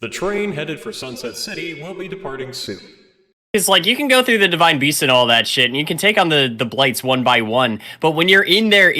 The train headed for Sunset City will be departing soon. It's like you can go through the Divine Beast and all that shit, and you can take on the blights one by one. But when you're in there,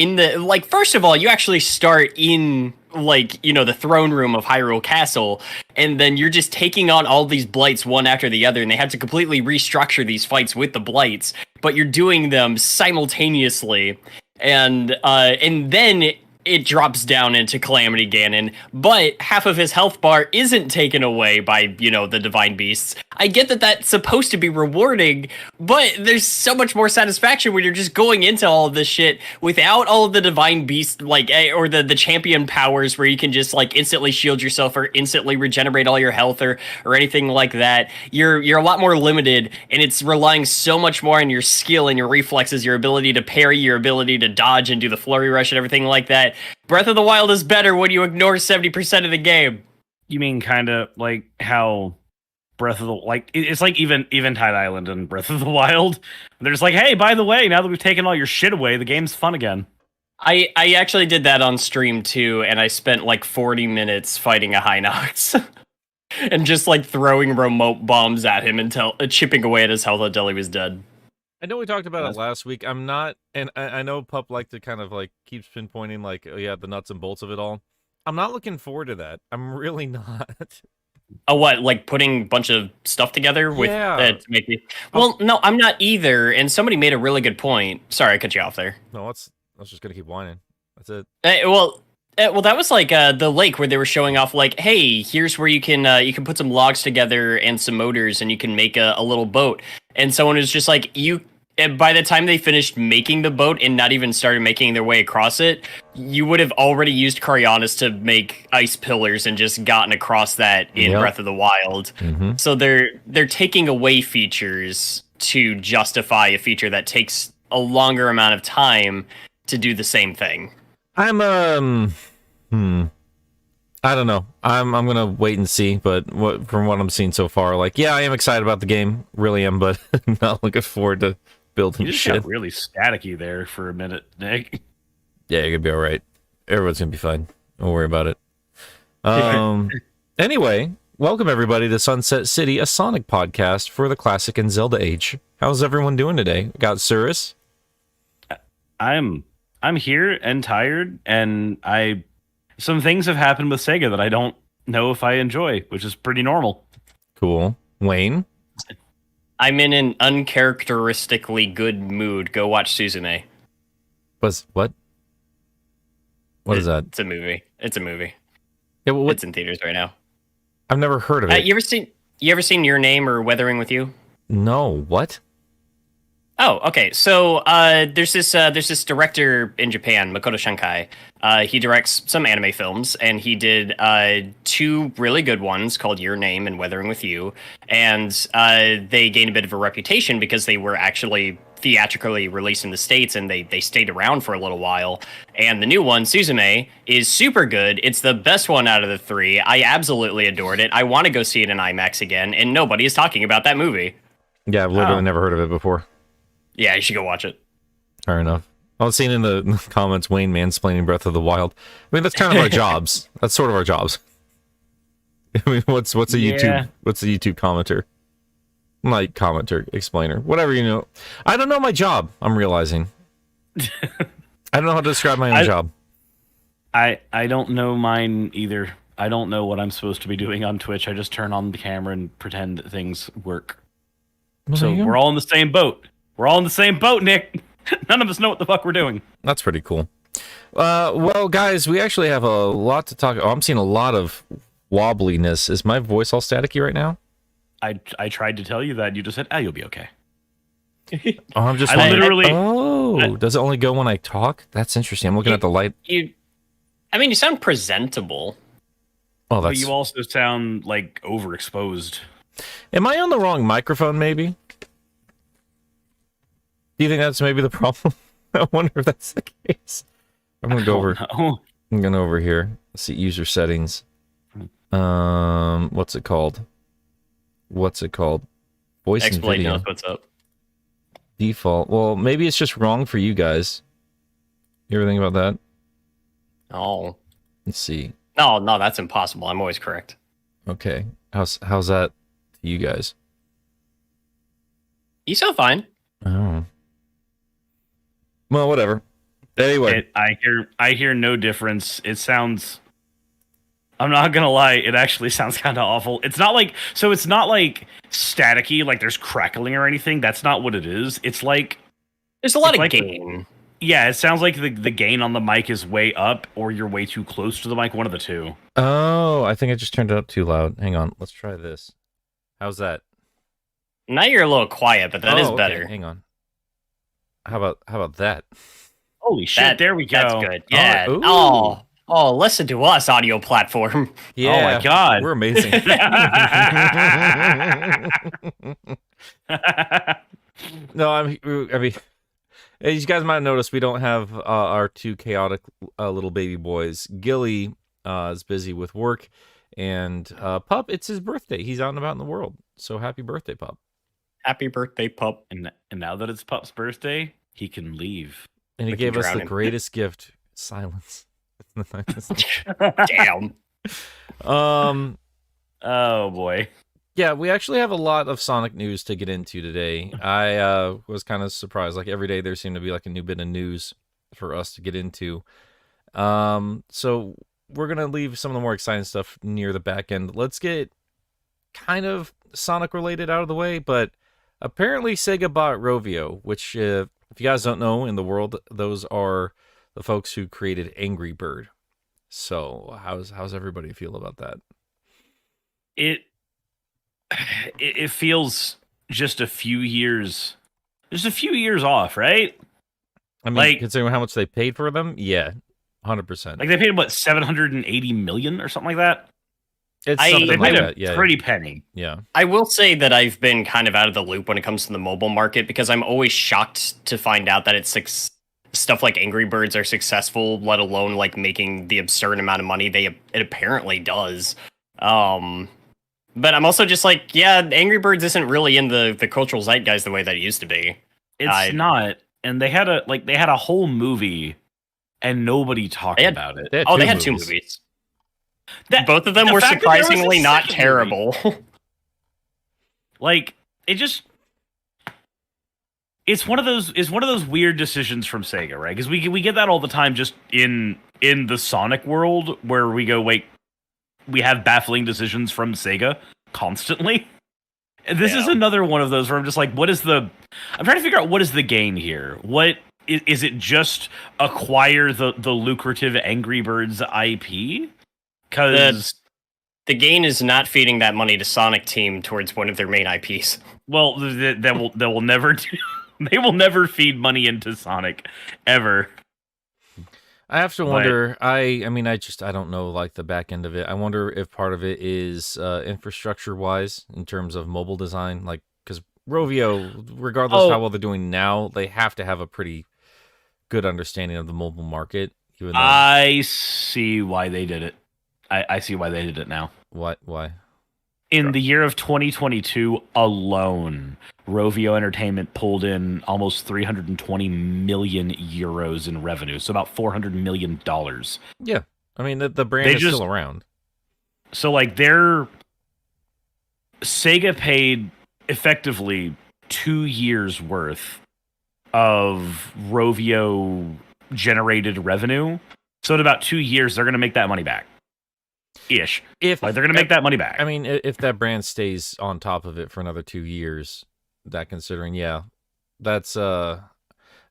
first of all, you actually start in the throne room of Hyrule Castle, and then you're just taking on all these blights one after the other, and they had to completely restructure these fights with the blights, but you're doing them simultaneously, and then it drops down into Calamity Ganon, but half of his health bar isn't taken away by, the Divine Beasts. I get that that's supposed to be rewarding, but there's so much more satisfaction when you're just going into all of this shit without all of the Divine Beast, or the champion powers where you can just, instantly shield yourself or instantly regenerate all your health or anything like that. You're a lot more limited, and it's relying so much more on your skill and your reflexes, your ability to parry, your ability to dodge and do the flurry rush and everything like that. Breath of the Wild is better when you ignore 70% of the game. You mean kind of like how Breath of the it's like even Tide Island and Breath of the Wild. They're just like, hey, by the way, now that we've taken all your shit away, the game's fun again. I actually did that on stream too, and I spent 40 minutes fighting a Hinox. And just throwing remote bombs at him until chipping away at his health until he was dead. I know we talked about it last week. I'm not, and I know Pup to kind of keeps pinpointing oh yeah, the nuts and bolts of it all. I'm not looking forward to that. I'm really not. Oh, what? Putting a bunch of stuff together with to make me? Well, no, I'm not either. And somebody made a really good point. Sorry, I cut you off there. No, I was just gonna keep whining. That's it. Well, that was the lake where they were showing off hey, here's where you can put some logs together and some motors, and you can make a little boat. And someone was just by the time they finished making the boat and not even started making their way across it, you would have already used Coriolis to make ice pillars and just gotten across that in Breath of the Wild. Mm-hmm. So they're taking away features to justify a feature that takes a longer amount of time to do the same thing. I'm I don't know. I'm gonna wait and see, but from what I'm seeing so far, I am excited about the game, really am, but not looking forward to building you just shit. Got really staticky there for a minute, Nick. Yeah, you're gonna be all right. Everyone's gonna be fine. Don't worry about it. Anyway, welcome everybody to Sunset City, a Sonic podcast for the classic and Zelda age. How's everyone doing today? Got Cirrus? I'm here and tired, and some things have happened with Sega that I don't know if I enjoy, which is pretty normal. Cool. Wayne? I'm in an uncharacteristically good mood. Go watch Suzume. What? What is that? It's a movie. Yeah, well, it's in theaters right now. I've never heard of it. You ever seen Your Name or Weathering with You? No. What? Oh, okay. So there's this director in Japan, Makoto Shinkai. He directs some anime films, and he did two really good ones called Your Name and Weathering with You. And they gained a bit of a reputation because they were actually theatrically released in the States, and they stayed around for a little while. And the new one, Suzume, is super good. It's the best one out of the three. I absolutely adored it. I want to go see it in IMAX again, and nobody is talking about that movie. Yeah, I've literally never heard of it before. Yeah, you should go watch it. Fair enough. I was seeing in the comments Wayne mansplaining Breath of the Wild. I mean, that's kind of our jobs. That's sort of our jobs. I mean, what's a YouTube commenter? Like commenter, explainer, whatever, I don't know my job, I'm realizing. I don't know how to describe my own job. I don't know mine either. I don't know what I'm supposed to be doing on Twitch. I just turn on the camera and pretend that things work. So we're all in the same boat. We're all in the same boat, Nick. None of us know what the fuck we're doing. That's pretty cool. Well, guys, we actually have a lot to talk. Oh, I'm seeing a lot of wobbliness. Is my voice all staticky right now? I tried to tell you that. You just said, you'll be okay. Oh, I'm just does it only go when I talk? That's interesting. I'm looking at the light. You sound presentable. Oh, but you also sound overexposed. Am I on the wrong microphone, maybe? Do you think that's maybe the problem? I wonder if that's the case. I'm gonna go over. Know. I'm going over here. Let's see, user settings. What's it called? Voice and video. Knows what's up. Default. Well, maybe it's just wrong for you guys. You ever think about that? Oh. Let's see. No, that's impossible. I'm always correct. Okay. How's that to you guys? You sound fine. Oh. Well, whatever. Anyway, I hear no difference. It sounds. I'm not gonna lie. It actually sounds kind of awful. It's not like staticky, like there's crackling or anything. That's not what it is. It's like There's a lot of like gain. yeah. It sounds like the gain on the mic is way up, or you're way too close to the mic. One of the two. oh, I think I just turned it up too loud. Hang on, let's try this. How's that? Now you're a little quiet, but that is okay. better. Hang on. How about that? Holy shit! There we go. That's good. Yeah. ooh. Oh, listen to us, audio platform. Yeah. Oh my god. We're amazing. No, I mean, as you guys might have noticed, we don't have our two chaotic little baby boys. Gilly is busy with work, and Pup, it's his birthday. He's out and about in the world. So happy birthday, Pup. Happy birthday, pup. And now that it's Pup's birthday, he can leave. And he We can gave us drown the him. greatest gift, silence. Damn. Oh boy. Yeah, we actually have a lot of Sonic news to get into today. I was kind of surprised. Like every day there seemed to be like a new bit of news for us to get into. So we're going to leave some of the more exciting stuff near the back end. Let's get kind of Sonic related out of the way, but apparently Sega bought Rovio, which if you guys don't know, in the world, those are the folks who created Angry Bird. So how's everybody feel about that? It feels just a few years off, right? I mean, like, considering how much they paid for them, yeah, 100%. Like they paid what, 780 million or something like that. It's they something They like paid that. a Yeah, pretty penny. yeah. I will say that I've been kind of out of the loop when it comes to the mobile market because I'm always shocked to find out that it's stuff like Angry Birds are successful, let alone like making the absurd amount of money it apparently does. But I'm also just like, yeah, Angry Birds isn't really in the cultural zeitgeist the way that it used to be. It's not. And they had a whole movie and nobody talked about it. They had two movies. Both of them the were fact that there was a surprisingly not second terrible. Like it's one of those weird decisions from Sega, right? Because we get that all the time just in the Sonic world where we go, wait, we have baffling decisions from Sega constantly. And this is another one of those where I'm just like, I'm trying to figure out what is the gain here? What is it? Just acquire the lucrative Angry Birds IP? Because the gain is not feeding that money to Sonic Team towards one of their main IPs. well, they will never do. They will never feed money into Sonic ever. I have to wonder. I mean, I don't know like the back end of it. I wonder if part of it is infrastructure wise in terms of mobile design, like because Rovio, regardless of how well they're doing now, they have to have a pretty good understanding of the mobile market. Even though, I see why they did it. I see why they did it now. what? Why? In the year of 2022 alone, Rovio Entertainment pulled in almost 320 million euros in revenue, so about $400 million. Yeah, I mean the brand is still around. So like Sega paid effectively 2 years worth of Rovio generated revenue. So in about 2 years, they're going to make that money back. Ish. If they're going to make that money back. I mean, if that brand stays on top of it for another 2 years, that considering, yeah, that's I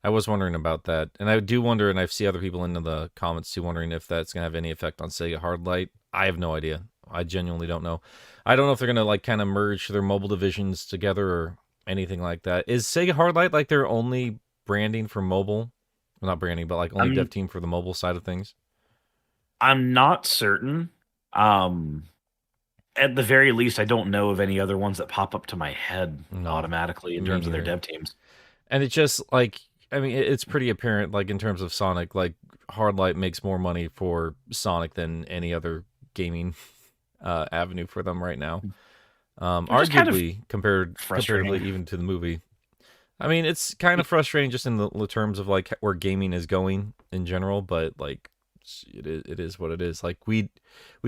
was wondering about that, and I do wonder, and I see other people in the comments too wondering if that's gonna have any effect on Sega Hardlight. I have no idea. I genuinely don't know. I don't know if they're gonna like kind of merge their mobile divisions together or anything like that. Is Sega Hardlight like their only branding for mobile? Well, not branding, but like only dev team for the mobile side of things. I'm not certain. At the very least, I don't know of any other ones that pop up to my head automatically in terms of their dev teams. And it's just like, I mean, it's pretty apparent, like in terms of Sonic, like Hardlight makes more money for Sonic than any other gaming avenue for them right now. Arguably, comparatively even to the movie. I mean, it's kind of frustrating just in the terms of like where gaming is going in general, but like it is what it is. Like we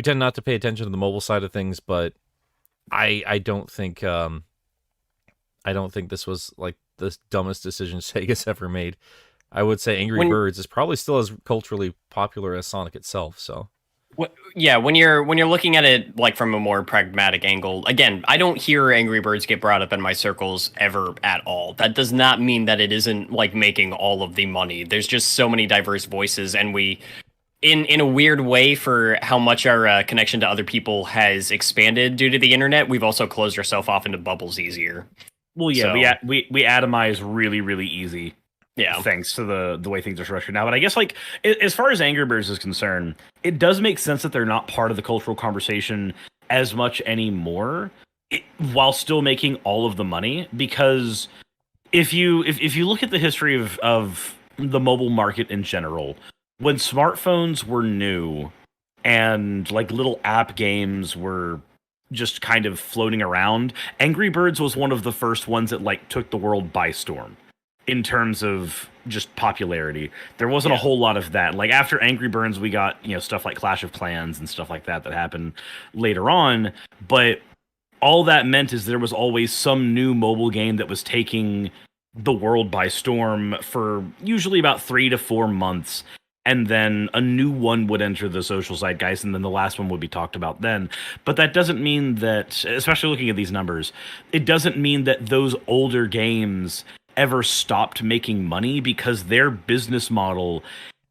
tend not to pay attention to the mobile side of things, but I don't think this was like the dumbest decision Sega's ever made. I would say Angry Birds is probably still as culturally popular as Sonic itself. So, yeah, when you're looking at it like from a more pragmatic angle, again, I don't hear Angry Birds get brought up in my circles ever at all. That does not mean that it isn't like making all of the money. There's just so many diverse voices, and we, in a weird way, for how much our connection to other people has expanded due to the internet, we've also closed ourselves off into bubbles easier. Well, yeah, so, we atomize really, really easy. Yeah, thanks to the way things are structured now. But I guess, like, as far as Angry Birds is concerned, it does make sense that they're not part of the cultural conversation as much anymore, while still making all of the money. Because if you look at the history of the mobile market in general, when smartphones were new and like little app games were just kind of floating around, Angry Birds was one of the first ones that like took the world by storm. In terms of just popularity, there wasn't a whole lot of that. Like after Angry Birds, we got stuff like Clash of Clans and stuff like that happened later on. But all that meant is there was always some new mobile game that was taking the world by storm for usually about 3 to 4 months, and then a new one would enter the social zeitgeist, and then the last one would be talked about then. But that doesn't mean that, especially looking at these numbers, it doesn't mean that those older games ever stopped making money, because their business model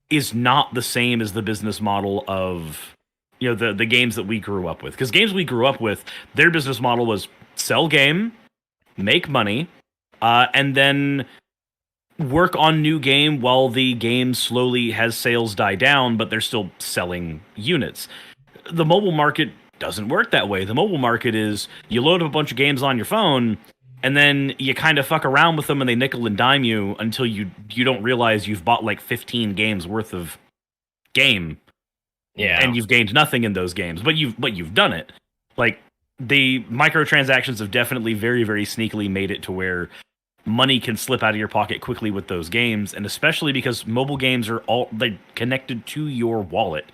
is not the same as the business model of the games that we grew up with. Because games we grew up with, their business model was sell game, make money, and then work on new game while the game slowly has sales die down, but they're still selling units. The mobile market doesn't work that way. The mobile market is you load up a bunch of games on your phone, and then you kind of fuck around with them, and they nickel and dime you until you don't realize you've bought like 15 games worth of game. Yeah. And you've gained nothing in those games, but you've done it. Like, the microtransactions have definitely very, very sneakily made it to where money can slip out of your pocket quickly with those games, and especially because mobile games are they're connected to your wallet.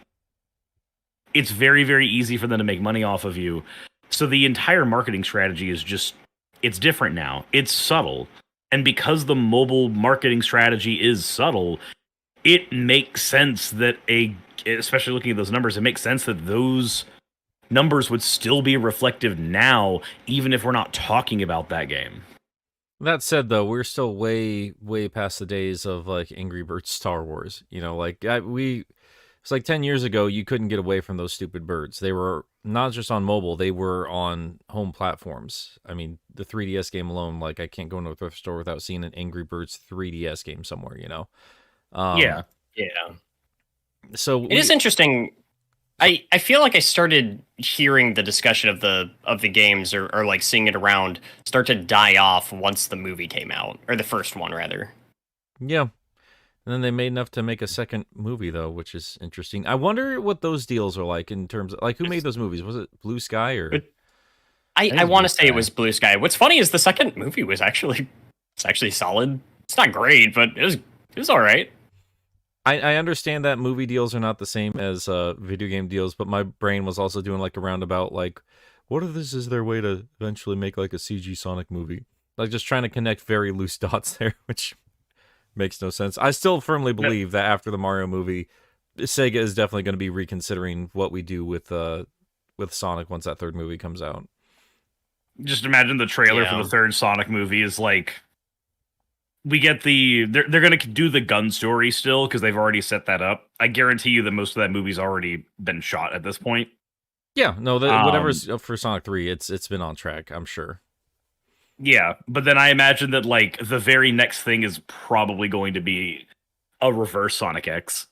It's very, very easy for them to make money off of you. So the entire marketing strategy is just, it's different now. It's subtle. And because the mobile marketing strategy is subtle, it makes sense that especially looking at those numbers, it makes sense that those numbers would still be reflective now, even if we're not talking about that game. That said, though, we're still way, way past the days of like Angry Birds Star Wars. It's like 10 years ago, you couldn't get away from those stupid birds. They were not just on mobile, they were on home platforms. I mean, the 3DS game alone, like, I can't go into a thrift store without seeing an Angry Birds 3DS game somewhere, Yeah. So it is interesting. I feel like I started hearing the discussion of the games or like seeing it around start to die off once the movie came out, or the first one rather. Yeah. And then they made enough to make a second movie, though, which is interesting. I wonder what those deals are like in terms of, like, who made those movies? Was it Blue Sky or? I want to say it was Blue Sky. What's funny is the second movie was actually solid. It's not great, but it was all right. I understand that movie deals are not the same as video game deals, but my brain was also doing like a roundabout, like, what if this is their way to eventually make like a CG Sonic movie? Like, just trying to connect very loose dots there, which makes no sense. I still firmly believe that after the Mario movie, Sega is definitely going to be reconsidering what we do with Sonic once that third movie comes out. Just imagine the trailer for the third Sonic movie is like, we get they're going to do the gun story still because they've already set that up. I guarantee you that most of that movie's already been shot at this point. Yeah, no, whatever's up for Sonic 3, it's been on track, I'm sure. Yeah, but then I imagine that like the very next thing is probably going to be a reverse Sonic X.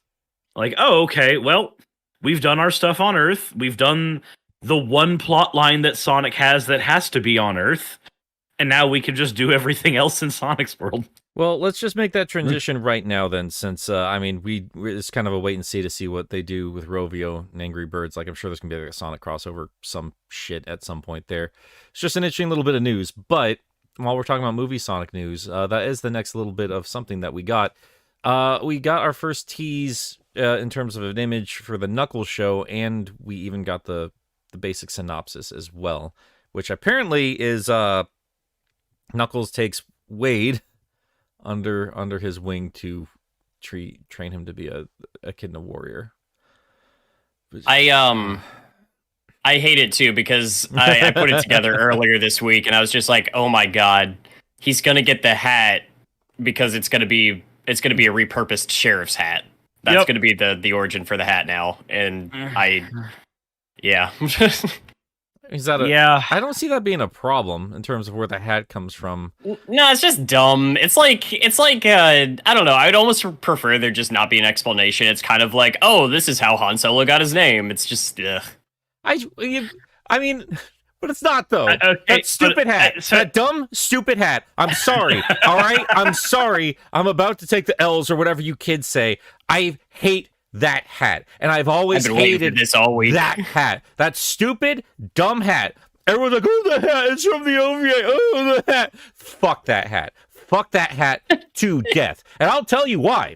Like, oh, okay, well, we've done our stuff on Earth. We've done the one plot line that Sonic has that has to be on Earth. And now we can just do everything else in Sonic's world. Well, let's just make that transition right now then, since, it's kind of a wait and see to see what they do with Rovio and Angry Birds. Like, I'm sure there's going to be like a Sonic crossover, some shit at some point there. It's just an interesting little bit of news. But while we're talking about movie Sonic news, that is the next little bit of something that we got. We got our first tease in terms of an image for the Knuckles show, and we even got the basic synopsis as well, which apparently is Knuckles takes Wade under his wing to train him to be a Echidna warrior. I hate it too because I put it together earlier this week and I was just like, oh my god, he's gonna get the hat because it's gonna be a repurposed sheriff's hat. That's gonna be the origin for the hat now, and yeah. Is that I don't see that being a problem in terms of where the hat comes from. No, it's just dumb. It's like I don't know. I'd almost prefer there just not be an explanation. It's kind of like, oh, this is how Han Solo got his name. It's just I mean, but it's not though. Okay, that stupid hat. That dumb stupid hat. I'm sorry. All right? I'm sorry. I'm about to take the L's or whatever you kids say. I hate that hat, and I've always hated this all week. That hat, that stupid, dumb hat. Everyone's like, "Oh, the hat! It's from the OVA." Oh, the hat! Fuck that hat! Fuck that hat to death! And I'll tell you why.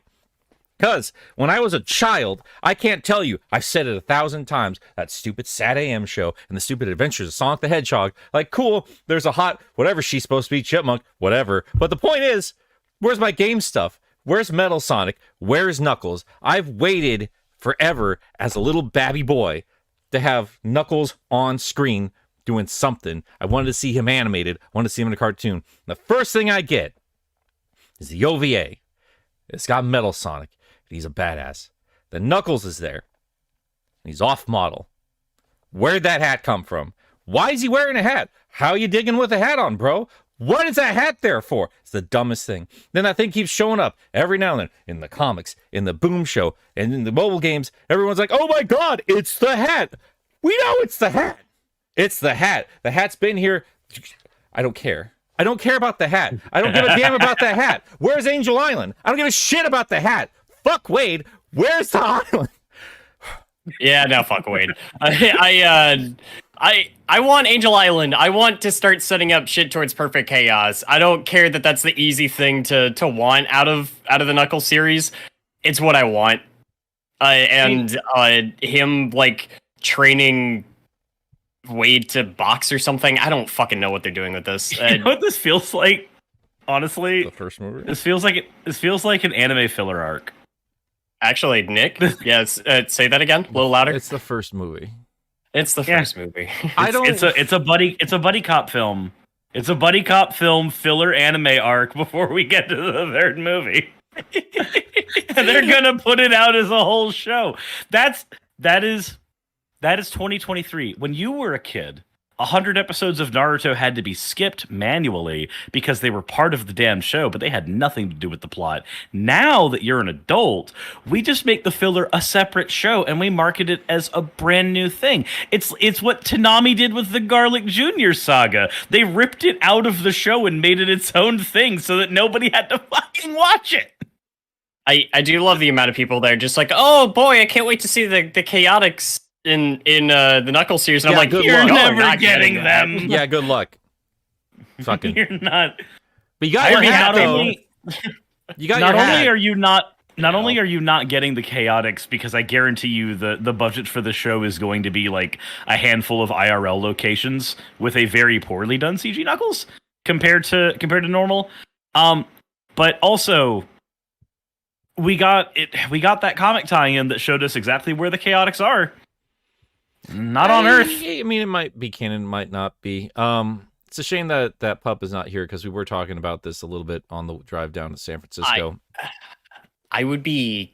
Because when I was a child, I can't tell you. I've said it 1,000 times. That stupid Sad AM show and the stupid Adventures of Sonic the Hedgehog. Like, cool. There's a hot whatever she's supposed to be, chipmunk, whatever. But the point is, where's my game stuff? Where's Metal Sonic? Where's Knuckles? I've waited forever as a little babby boy to have Knuckles on screen doing something. I wanted to see him animated. I wanted to see him in a cartoon. The first thing I get is the OVA. It's got Metal Sonic. He's a badass. The Knuckles is there. He's off model. Where'd that hat come from? Why is he wearing a hat? How you digging with a hat on, bro? What is that hat there for? It's the dumbest thing. Then that thing keeps showing up every now and then in the comics, in the Boom Show, and in the mobile games. Everyone's like, oh my god, it's the hat. We know it's the hat. It's the hat. The hat's been here. I don't care. I don't care about the hat. I don't give a damn about the hat. Where's Angel Island? I don't give a shit about the hat. Fuck Wade. Where's the island? Yeah, no, fuck Wade. I want Angel Island. I want to start setting up shit towards perfect chaos. I don't care that that's the easy thing to want out of the Knuckles series. It's what I want. Him like training Wade to box or something. I don't fucking know what they're doing with this. You know what this feels like? Honestly, the first movie. This feels like an anime filler arc. Actually, Nick, yes, say that again, a little louder. It's the first movie. It's the first movie. It's a buddy cop film. It's a buddy cop film filler anime arc before we get to the third movie. And they're gonna put it out as a whole show. That is 2023. When you were a kid, 100 episodes of Naruto had to be skipped manually because they were part of the damn show, but they had nothing to do with the plot. Now that you're an adult, we just make the filler a separate show and we market it as a brand new thing. It's what Toonami did with the Garlic Jr. saga. They ripped it out of the show and made it its own thing so that nobody had to fucking watch it. I do love the amount of people that are just like, oh boy, I can't wait to see the Chaotix in the Knuckles series, and I'm like, you're never getting them. Yeah, good luck. Fucking. You're not. But you got your hat, though. You got your hat. Not only are you not getting the Chaotix, because I guarantee you the budget for the show is going to be like a handful of IRL locations with a very poorly done CG Knuckles compared to normal. But also we got that comic tie-in that showed us exactly where the Chaotix are. Not on Earth. I mean, it might be canon, might not be. It's a shame that pup is not here because we were talking about this a little bit on the drive down to San Francisco. I would be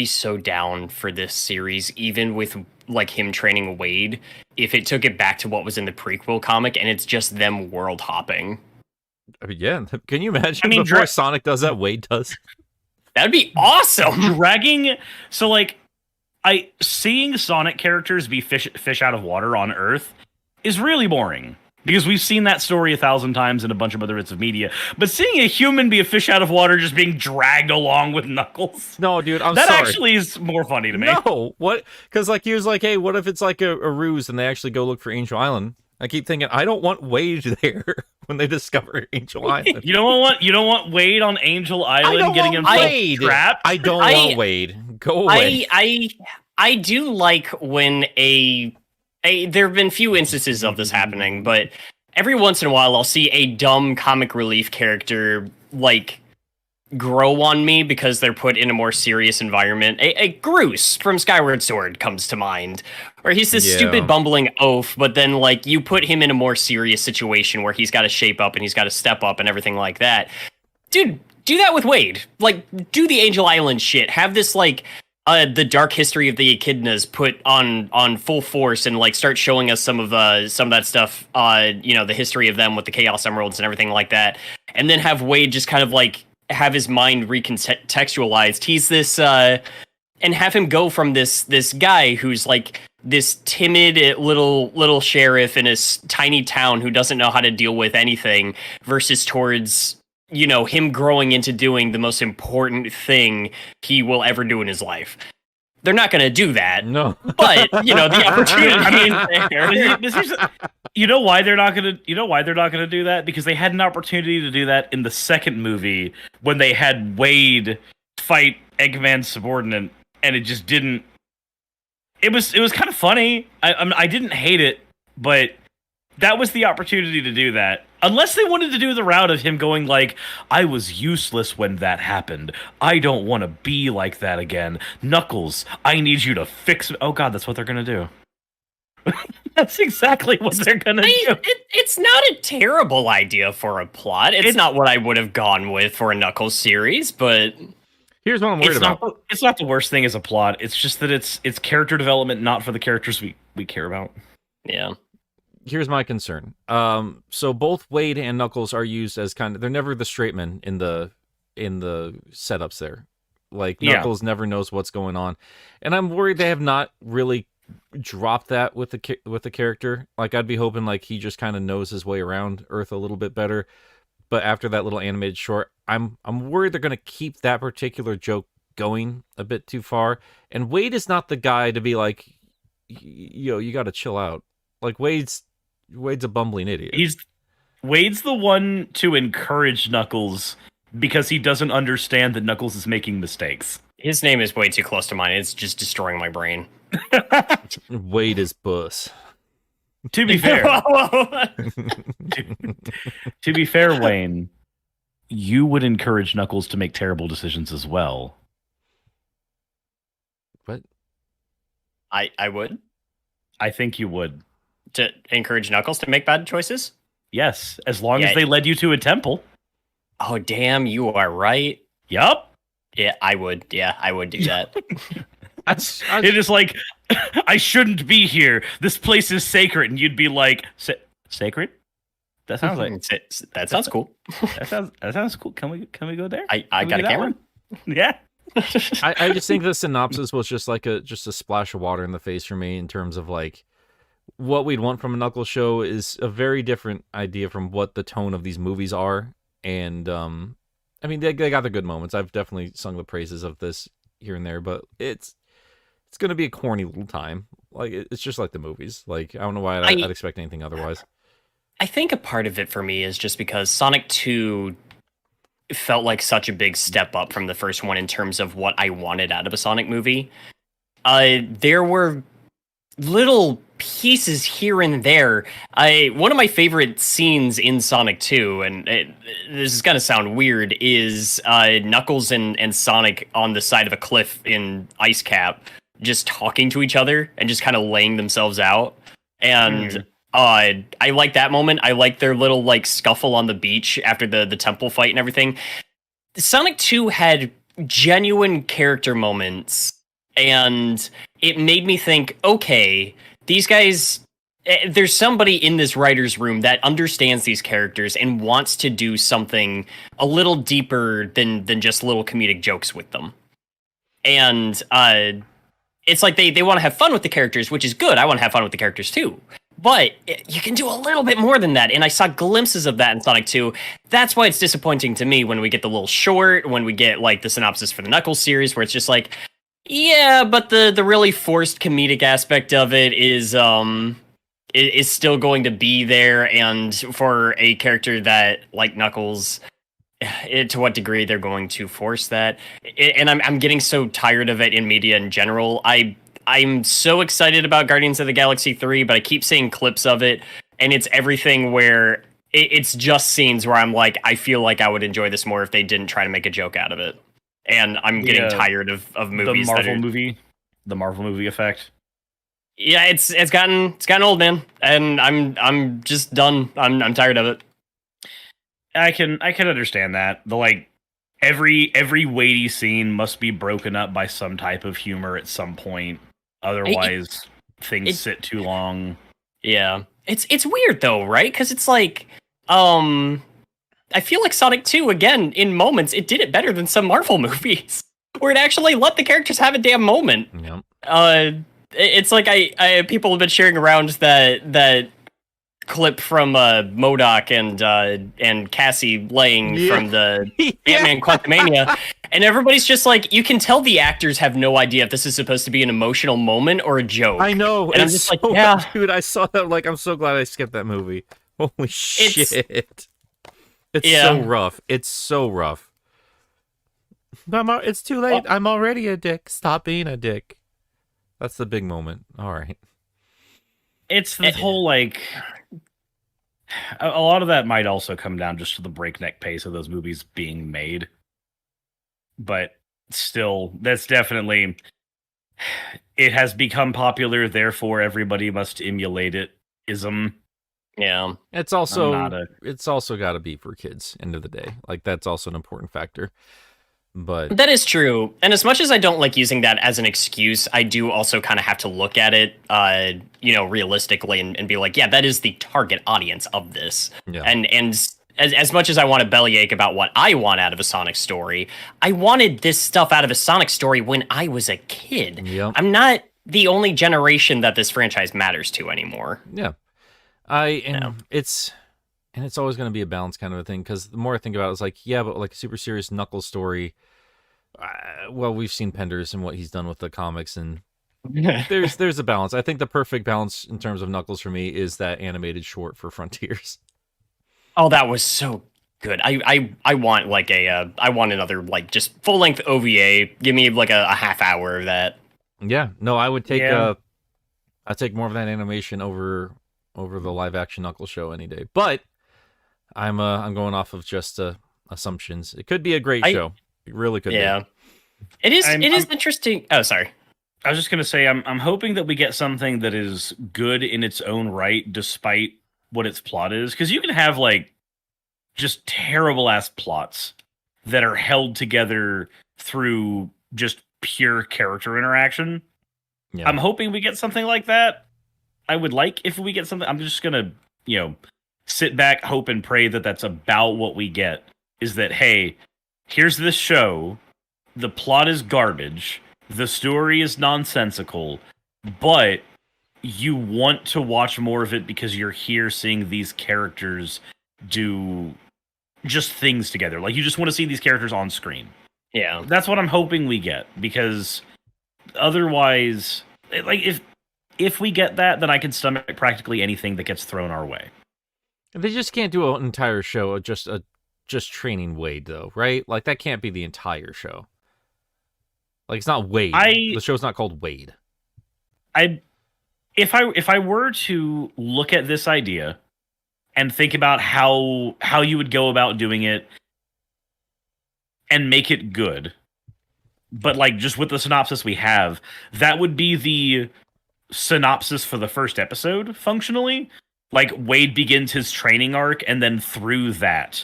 so down for this series, even with like him training Wade, if it took it back to what was in the prequel comic and it's just them world hopping. I mean, yeah. Can you imagine before Sonic does that, Wade does? That'd be awesome. Seeing Sonic characters be fish out of water on Earth is really boring. Because we've seen that story 1,000 times in a bunch of other bits of media. But seeing a human be a fish out of water just being dragged along with Knuckles. No, dude, that sorry. Actually is more funny to me. No, what? Because like he was like, hey, what if it's like a ruse and they actually go look for Angel Island? I keep thinking, I don't want Wade there when they discover Angel Island. You don't want Wade on Angel Island getting himself trapped? I don't want Wade. Go away. I do like when there have been few instances of this happening, but every once in a while I'll see a dumb comic relief character like grow on me because they're put in a more serious environment. A Groose from Skyward Sword comes to mind, where he's this stupid bumbling oaf, but then like you put him in a more serious situation where he's got to shape up and he's got to step up and everything like that. Dude, do that with Wade. Like, do the Angel Island shit. Have this like the dark history of the Echidnas put on full force and like start showing us some of that stuff. The history of them with the Chaos Emeralds and everything like that, and then have Wade just kind of like have his mind recontextualized. He's this and have him go from this guy who's like this timid little sheriff in a tiny town who doesn't know how to deal with anything versus towards him growing into doing the most important thing he will ever do in his life. They're not going to do that. No. But, the opportunity there. You know why they're not going to do that? Because they had an opportunity to do that in the second movie when they had Wade fight Eggman's subordinate, and it just didn't. It was kind of funny. I didn't hate it, but that was the opportunity to do that. Unless they wanted to do the route of him going like, I was useless when that happened. I don't want to be like that again. Knuckles, I need you to fix it. Oh god, that's what they're going to do. That's exactly what they're going to do. It's not a terrible idea for a plot. It's not what I would have gone with for a Knuckles series, but here's what I'm worried about. It's not the worst thing as a plot. It's just that it's character development, not for the characters we care about. Yeah. Here's my concern. So both Wade and Knuckles are used as they're never the straight men in the setups there. Like Knuckles never knows what's going on, and I'm worried they have not really dropped that with the character. Like I'd be hoping like he just kind of knows his way around Earth a little bit better. But after that little animated short, I'm worried they're going to keep that particular joke going a bit too far. And Wade is not the guy to be like, you got to chill out. Like Wade's a bumbling idiot. Wade's the one to encourage Knuckles because he doesn't understand that Knuckles is making mistakes. His name is way too close to mine. It's just destroying my brain. Wade is Bus. To be fair, to be fair, Wayne, you would encourage Knuckles to make terrible decisions as well. What? I would. I think you would. To encourage Knuckles to make bad choices? Yes, as long as they led you to a temple. Oh, damn, you are right. Yup. Yeah, I would. Yeah, I would do that. It is like, I shouldn't be here. This place is sacred. And you'd be like, sacred? That sounds like... that sounds cool. That sounds cool. Can we go there? I got a camera. Yeah. I just think the synopsis was just like a splash of water in the face for me in terms of like what we'd want from a Knuckles show is a very different idea from what the tone of these movies are. And I mean they got the good moments. I've definitely sung the praises of this here and there, but it's gonna be a corny little time. Like it's just like the movies. Like I don't know why I'd expect anything otherwise. I think a part of it for me is just because Sonic 2 felt like such a big step up from the first one in terms of what I wanted out of a Sonic movie. There were little pieces here and there. One of my favorite scenes in Sonic 2, and this is going to sound weird, is Knuckles and Sonic on the side of a cliff in Ice Cap, just talking to each other and just kind of laying themselves out. And I like that moment. I like their little like scuffle on the beach after the temple fight and everything. Sonic 2 had genuine character moments, and it made me think, okay, these guys, there's somebody in this writer's room that understands these characters and wants to do something a little deeper than just little comedic jokes with them. And it's like they want to have fun with the characters, which is good. I want to have fun with the characters too. But you can do a little bit more than that, and I saw glimpses of that in Sonic 2. That's why it's disappointing to me when we get the little short, when we get like the synopsis for the Knuckles series, where it's just like, yeah, but the really forced comedic aspect of it is still going to be there, and for a character that, like Knuckles, to what degree they're going to force that. And I'm getting so tired of it in media in general. I'm so excited about Guardians of the Galaxy 3, but I keep seeing clips of it, and it's everything where it's just scenes where I'm like, I feel like I would enjoy this more if they didn't try to make a joke out of it. And I'm getting tired of movies. The Marvel movie effect. Yeah, it's gotten old, man, and I'm just done. I'm tired of it. I can understand that. Every weighty scene must be broken up by some type of humor at some point. Otherwise, things sit too long. Yeah, it's weird though, right? Because it's like, I feel like Sonic 2 again in moments it did it better than some Marvel movies, where it actually let the characters have a damn moment. Yep. It's like I people have been sharing around that clip from MODOK and Cassie Lang from the Ant-Man Quantumania, and everybody's just like, you can tell the actors have no idea if this is supposed to be an emotional moment or a joke. I know, and I'm just like, yeah, dude, I saw that. Like, I'm so glad I skipped that movie. Holy shit! It's so rough. It's so rough. It's too late. I'm already a dick. Stop being a dick. That's the big moment. All right. It's the whole, like, a lot of that might also come down just to the breakneck pace of those movies being made. But still, that's definitely, it has become popular, therefore everybody must emulate it ism. Yeah. It's also it's also got to be for kids, end of the day. Like, that's also an important factor. But that is true. And as much as I don't like using that as an excuse, I do also kind of have to look at it, realistically and be like, yeah, that is the target audience of this. Yeah. And as much as I want to bellyache about what I want out of a Sonic story, I wanted this stuff out of a Sonic story when I was a kid. Yep. I'm not the only generation that this franchise matters to anymore. Yeah. It's always going to be a balance kind of a thing, because the more I think about it, it's like, yeah, but like a super serious Knuckles story, well, we've seen Penders and what he's done with the comics, and there's a balance. I think the perfect balance in terms of Knuckles for me is that animated short for Frontiers. Oh, that was so good. I want like I want another like just full length OVA. Give me like a half hour of that. Yeah, no, I would take I'd take more of that animation over the live action Knuckles show any day. But I'm going off of just assumptions. It could be a great show. It really could be. Yeah. It is interesting. Oh, sorry. I was just going to say I'm hoping that we get something that is good in its own right despite what its plot is, cuz you can have like just terrible ass plots that are held together through just pure character interaction. Yeah. I'm hoping we get something like that. I would like if we get something. I'm just going to, sit back, hope, and pray that that's about what we get. Is that, hey, here's this show. The plot is garbage. The story is nonsensical. But you want to watch more of it because you're here seeing these characters do just things together. Like, you just want to see these characters on screen. Yeah. That's what I'm hoping we get. Because otherwise, like, if we get that, then I can stomach practically anything that gets thrown our way. They just can't do an entire show of just training Wade, though, right? Like, that can't be the entire show. Like, it's not Wade. The show's not called Wade. If I were to look at this idea and think about how you would go about doing it and make it good, but like just with the synopsis we have, that would be the synopsis for the first episode, functionally. Like, Wade begins his training arc, and then through that,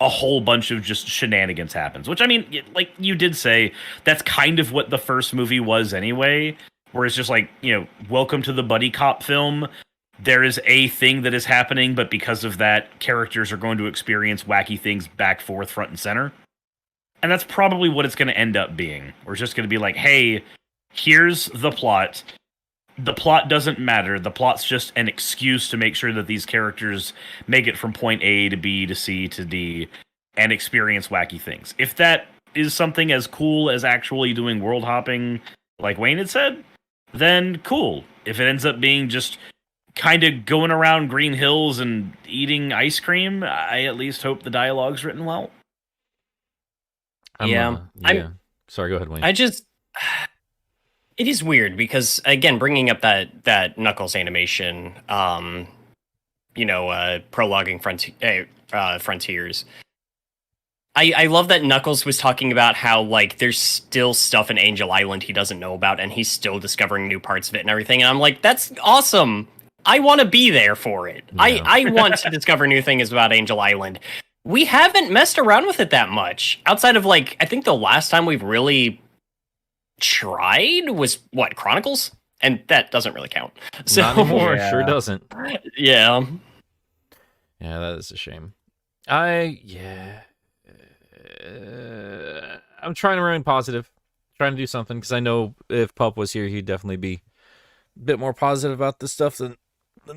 a whole bunch of just shenanigans happens. Which, I mean, like you did say, that's kind of what the first movie was anyway, where it's just like, welcome to the buddy cop film. There is a thing that is happening, but because of that, characters are going to experience wacky things back, forth, front, and center. And that's probably what it's going to end up being. We're just going to be like, hey, here's the plot. The plot doesn't matter. The plot's just an excuse to make sure that these characters make it from point A to B to C to D and experience wacky things. If that is something as cool as actually doing world hopping, like Wayne had said, then cool. If it ends up being just kind of going around Green Hills and eating ice cream, I at least hope the dialogue's written well. Sorry, go ahead, Wayne. It is weird because, again, bringing up that Knuckles animation, prologuing Frontiers. I love that Knuckles was talking about how, like, there's still stuff in Angel Island he doesn't know about, and he's still discovering new parts of it and everything. And I'm like, that's awesome. I want to be there for it. Yeah. I want to discover new things about Angel Island. We haven't messed around with it that much. Outside of, like, I think the last time we've really tried was, Chronicles? And that doesn't really count. So, not anymore, sure doesn't. Yeah. Yeah, that is a shame. I'm trying to remain positive, trying to do something, because I know if Pup was here, he'd definitely be a bit more positive about this stuff than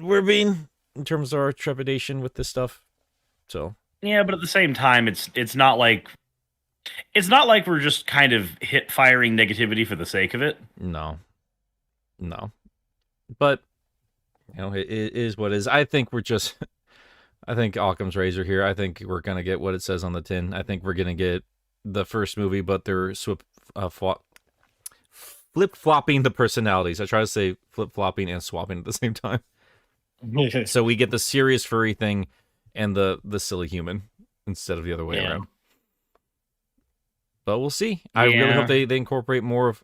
we're being in terms of our trepidation with this stuff. So yeah, but at the same time, it's not like we're just kind of firing negativity for the sake of it. No, but it is what it is. I think I think Occam's razor here. I think we're gonna get what it says on the tin. I think we're gonna get the first movie, but they're flip-flopping the personalities. I try to say flip-flopping and swapping at the same time. So we get the serious furry thing and the silly human instead of the other way around. But we'll see. I really hope they incorporate more of...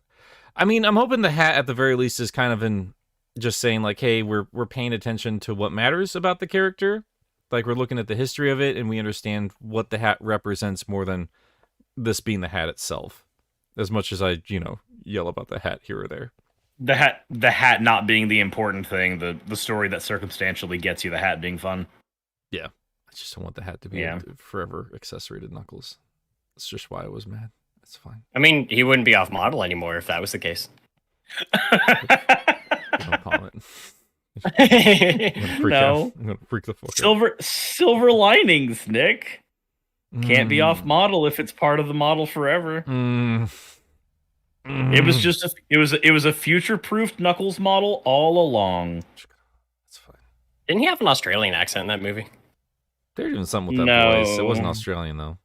I mean, I'm hoping the hat at the very least is kind of in just saying, like, hey, we're paying attention to what matters about the character. Like, we're looking at the history of it, and we understand what the hat represents more than this being the hat itself. As much as I, yell about the hat here or there. The hat not being the important thing, the story that circumstantially gets you the hat being fun. Yeah. I just don't want the hat to be a forever accessory to Knuckles. That's just why I was mad. That's fine. I mean, he wouldn't be off model anymore if that was the case. Don't comment. I'm gonna freak the fuck out. Silver linings, Nick. Can't be off model if it's part of the model forever. It was a future-proofed Knuckles model all along. That's fine. Didn't he have an Australian accent in that movie? They're doing something with that voice. It wasn't Australian though.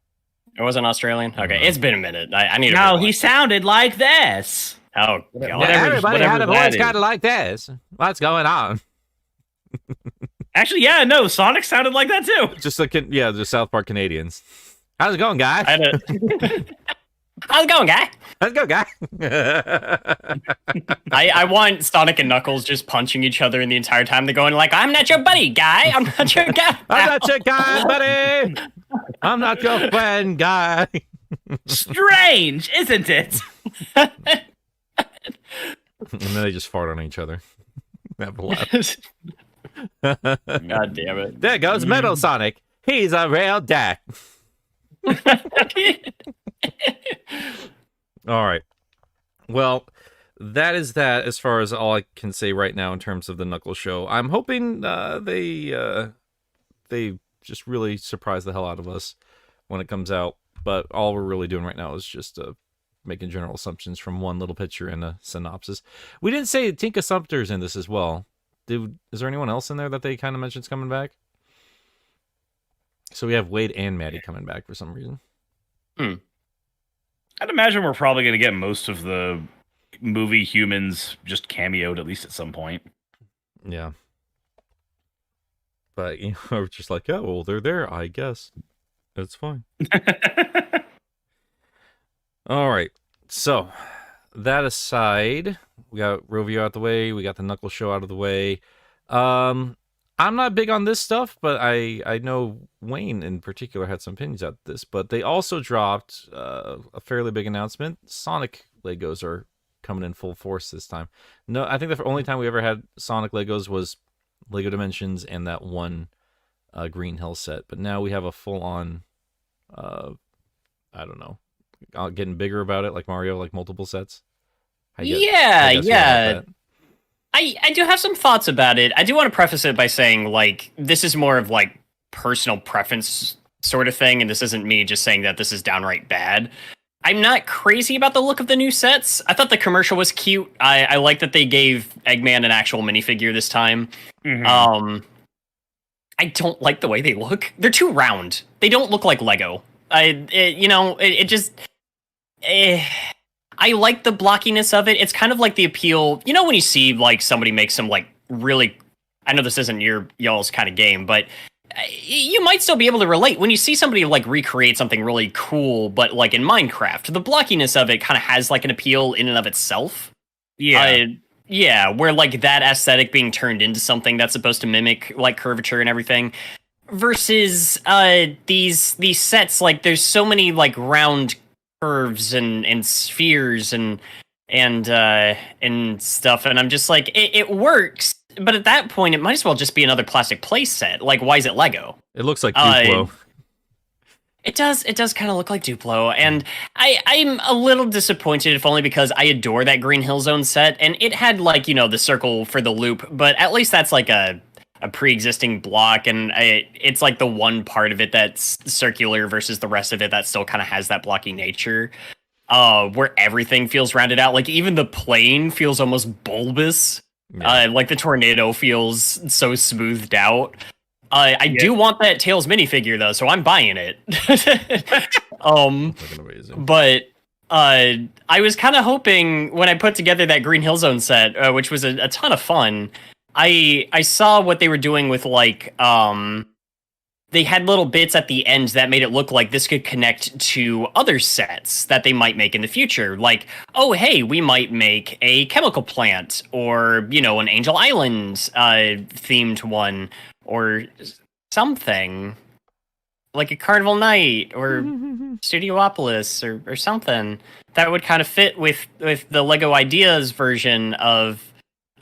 It wasn't Australian? Okay, it's been a minute. I need to... No, he sounded like this. Oh, God. Everybody had a voice kind of like this. What's going on? Actually, yeah, no, Sonic sounded like that too. Just like, the South Park Canadians. How's it going, guy? How's it going, guy? Let's go, guy. I want Sonic and Knuckles just punching each other the entire time. They're going like, I'm not your buddy, guy. I'm not your guy. I'm not your guy, buddy. I'm not your friend, guy. Strange, isn't it? And then they just fart on each other. Have a laugh. God damn it. There goes Metal Sonic. He's a real dick. All right. Well, that is that as far as all I can say right now in terms of the Knuckles show. I'm hoping they just really surprise the hell out of us when it comes out. But all we're really doing right now is just making general assumptions from one little picture and a synopsis. We didn't say Tinka Sumpter's in this as well. Is there anyone else in there that they kind of mentioned coming back? So we have Wade and Maddie coming back for some reason. I'd imagine we're probably going to get most of the movie humans just cameoed at least at some point. Yeah. But, we're just like, oh, well, they're there, I guess. It's fine. All right. So, that aside, we got Rovio out the way. We got the Knuckles show out of the way. I'm not big on this stuff, but I know Wayne in particular had some opinions about this. But they also dropped a fairly big announcement. Sonic Legos are coming in full force this time. No, I think the only time we ever had Sonic Legos was Lego Dimensions and that one Green Hill set. But now we have a full-on, I don't know, getting bigger about it, like Mario, like multiple sets. Yeah. I do have some thoughts about it. I do want to preface it by saying, like, this is more of, like, personal preference sort of thing, and this isn't me just saying that this is downright bad. I'm not crazy about the look of the new sets. I thought the commercial was cute. I like that they gave Eggman an actual minifigure this time. Mm-hmm. I don't like the way they look. They're too round. They don't look like Lego. It just... I like the blockiness of it. It's kind of like the appeal. You know, when you see like somebody make some like really, I know this isn't y'all's kind of game, but you might still be able to relate when you see somebody like recreate something really cool, but like in Minecraft, the blockiness of it kind of has like an appeal in and of itself. Yeah. Yeah, where like that aesthetic being turned into something that's supposed to mimic like curvature and everything. Versus these sets, like there's so many like round curves and spheres and stuff, and I'm just like it works, but at that point it might as well just be another plastic play set. Like, why is it Lego? It looks like Duplo. It does kind of look like Duplo, and I'm a little disappointed, if only because I adore that Green Hill Zone set, and it had like, you know, the circle for the loop, but at least that's like a pre-existing block, and it's like the one part of it that's circular versus the rest of it that still kind of has that blocky nature, where everything feels rounded out. Like even the plane feels almost bulbous. Yeah. Like the tornado feels so smoothed out. I do want that Tails minifigure though, so I'm buying it. But I was kind of hoping when I put together that Green Hill Zone set, which was a ton of fun. I saw what they were doing with like they had little bits at the end that made it look like this could connect to other sets that they might make in the future. Like, oh hey, we might make a chemical plant, or you know, an Angel Island themed one, or something like a Carnival Night or Studiopolis or something that would kind of fit with the Lego Ideas version of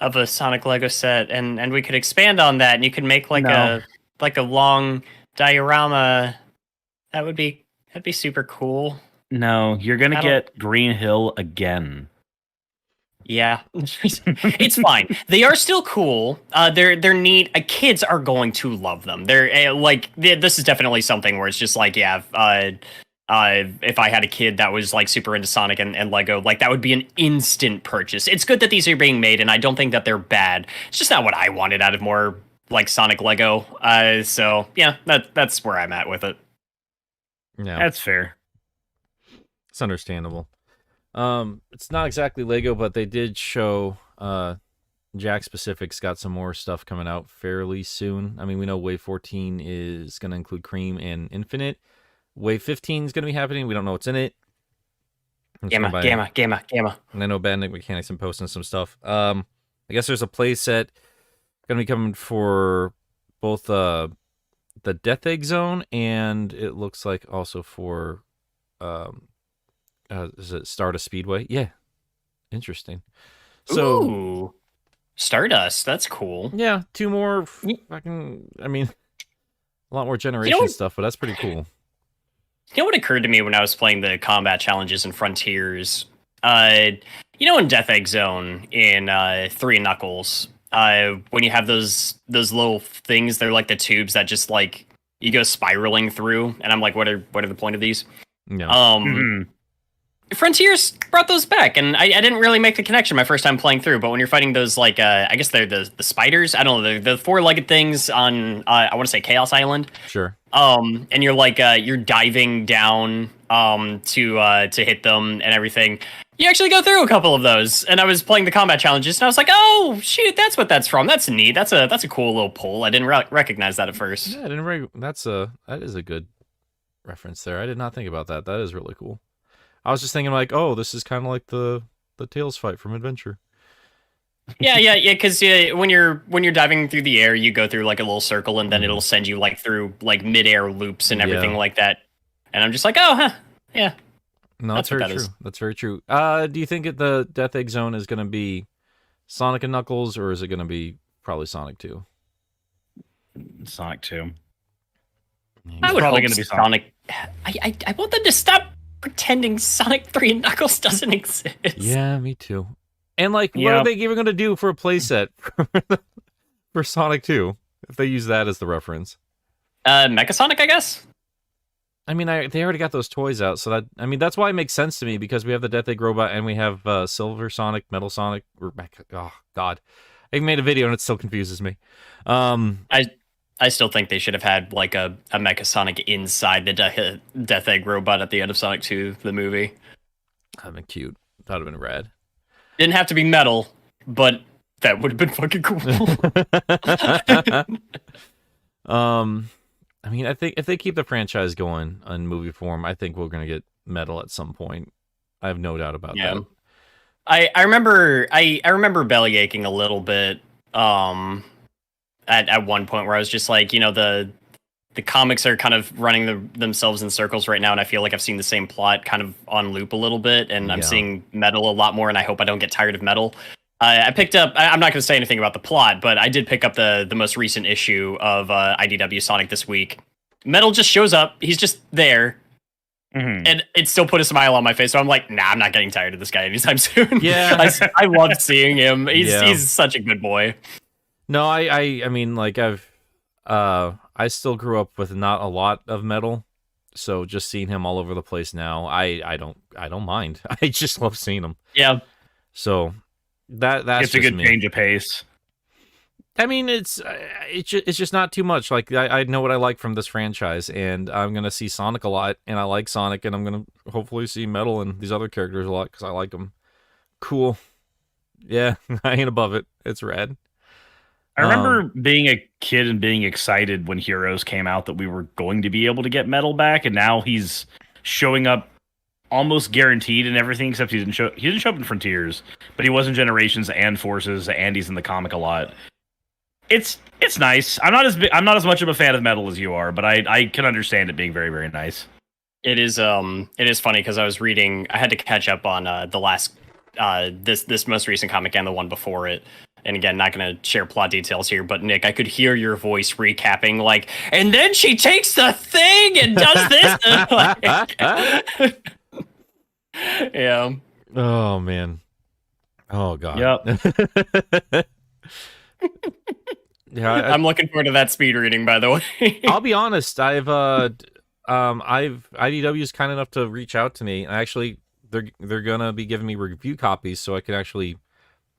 a Sonic Lego set, and we could expand on that, and you could make like a long diorama. That'd be super cool. No, you're gonna get Green Hill again. Yeah, it's fine. They are still cool. They're neat. Kids are going to love them. They're this is definitely something where it's just like, yeah, if I had a kid that was like super into Sonic and Lego, like that would be an instant purchase. It's good that these are being made, and I don't think that they're bad. It's just not what I wanted out of more like Sonic Lego. So yeah, that's where I'm at with it. Yeah, that's fair. It's understandable. It's not exactly Lego, but they did show Jakks Pacific's got some more stuff coming out fairly soon. I mean, we know Wave 14 is going to include Cream and Infinite. Wave 15 is going to be happening. We don't know what's in it. Gamma. And I know Bandit Mechanics and posting some stuff. I guess there's a play set going to be coming for both the Death Egg Zone, and it looks like also for is it Stardust Speedway? Yeah. Interesting. So Ooh, Stardust, that's cool. Yeah, 2 more fucking, I mean, a lot more generation stuff, but that's pretty cool. You know what occurred to me when I was playing the combat challenges in Frontiers? You know, in Death Egg Zone in 3 Knuckles, when you have those little things, they're like the tubes that just like you go spiraling through, and I'm like, what are the point of these? Yeah. Frontiers brought those back, and I didn't really make the connection my first time playing through, but when you're fighting those, like, I guess they're the spiders, I don't know, the 4-legged things on, I want to say Chaos Island. Sure. And you're like, you're diving down, to hit them and everything. You actually go through a couple of those, and I was playing the combat challenges, and I was like, oh, shoot, that's what that's from. That's neat. That's a cool little pull. I didn't recognize that at first. Yeah, I didn't that is a good reference there. I did not think about that. That is really cool. I was just thinking like, oh, this is kind of like the Tails fight from Adventure. Yeah, because when you're diving through the air, you go through like a little circle, and then it'll send you like through like mid-air loops and everything like that. And I'm just like, oh, huh, yeah. No, that's very true. That's very true. Do you think the Death Egg Zone is going to be Sonic and Knuckles, or is it going to be probably Sonic 2? Sonic 2. I would hope Sonic. I want them to stop pretending Sonic 3 and Knuckles doesn't exist. Yeah, me too. And like, what are they even going to do for a playset for Sonic 2 if they use that as the reference? Mecha Sonic, I guess. I mean, they already got those toys out, so that's why it makes sense to me, because we have the Death Egg robot and we have Silver Sonic, Metal Sonic, or oh god, I made a video and it still confuses me. I still think they should have had like a Mecha Sonic inside the Death Egg robot at the end of Sonic 2, the movie. That'd been cute. That'd have been rad. Didn't have to be metal, but that would have been fucking cool. I mean, I think if they keep the franchise going on movie form, I think we're gonna get metal at some point. I have no doubt about that. I remember belly aching a little bit at one point where I was just like, the comics are kind of running themselves in circles right now, and I feel like I've seen the same plot kind of on loop a little bit, and I'm seeing metal a lot more, and I hope I don't get tired of metal. I picked up, I'm not going to say anything about the plot, but I did pick up the most recent issue of IDW Sonic this week. Metal just shows up, he's just there, and it still put a smile on my face, so I'm like, nah, I'm not getting tired of this guy anytime soon. Yeah. I love seeing him. He's such a good boy. No, I mean, like, I still grew up with not a lot of metal, so just seeing him all over the place now, I don't mind. I just love seeing him. Yeah. So that's it's a good change of pace. I mean, it's just not too much. Like, I know what I like from this franchise, and I'm gonna see Sonic a lot, and I like Sonic, and I'm gonna hopefully see Metal and these other characters a lot because I like them. Cool. Yeah, I ain't above it. It's rad. I remember being a kid and being excited when Heroes came out that we were going to be able to get Metal back, and now he's showing up almost guaranteed in everything except he didn't show up in Frontiers, but he was in Generations and Forces, and he's in the comic a lot. It's nice. I'm not as much of a fan of Metal as you are, but I can understand it being very, very nice. It is funny because I had to catch up on the last this most recent comic and the one before it. And again, not going to share plot details here, but Nick, I could hear your voice recapping, like, and then she takes the thing and does this. Yeah. Oh, man. Oh, God. Yep. Yeah, I'm looking forward to that speed reading, by the way. I'll be honest. IDW is kind enough to reach out to me. Actually, they're gonna be giving me review copies so I can actually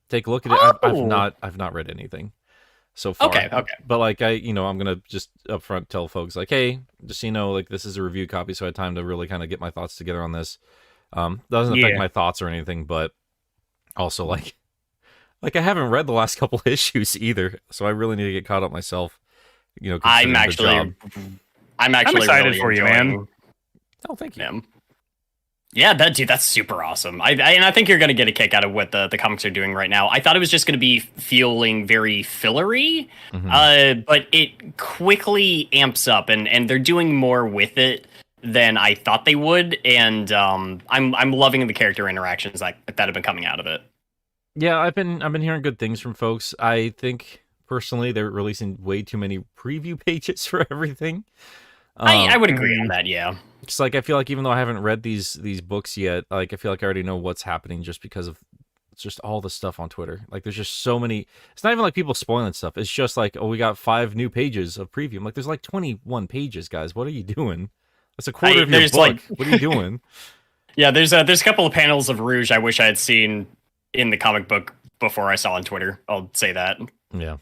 take a look at it. I've not read anything so far. Okay. But like I'm gonna just upfront tell folks like, hey, just so you know, like this is a review copy, so I had time to really kind of get my thoughts together on this. Doesn't affect my thoughts or anything, but also like I haven't read the last couple issues either, so I really need to get caught up myself. I'm actually excited really for you, man. Oh, thank you. Him. Yeah, that's super awesome. I think you're going to get a kick out of what the comics are doing right now. I thought it was just going to be feeling very fillery, but it quickly amps up, and they're doing more with it than I thought they would, and I'm loving the character interactions that have been coming out of it. Yeah, I've been hearing good things from folks. I think personally they're releasing way too many preview pages for everything. I would agree on that, yeah. It's like I feel like even though I haven't read these books yet, like I feel like I already know what's happening just because of just all the stuff on Twitter. Like there's just so many. It's not even like people spoiling stuff. It's just like, oh, we got 5 new pages of preview. I'm like, there's like 21 pages, guys. What are you doing? That's a quarter of your book. Like, what are you doing? Yeah, there's a couple of panels of Rouge I wish I had seen in the comic book before I saw on Twitter. I'll say that. Yeah.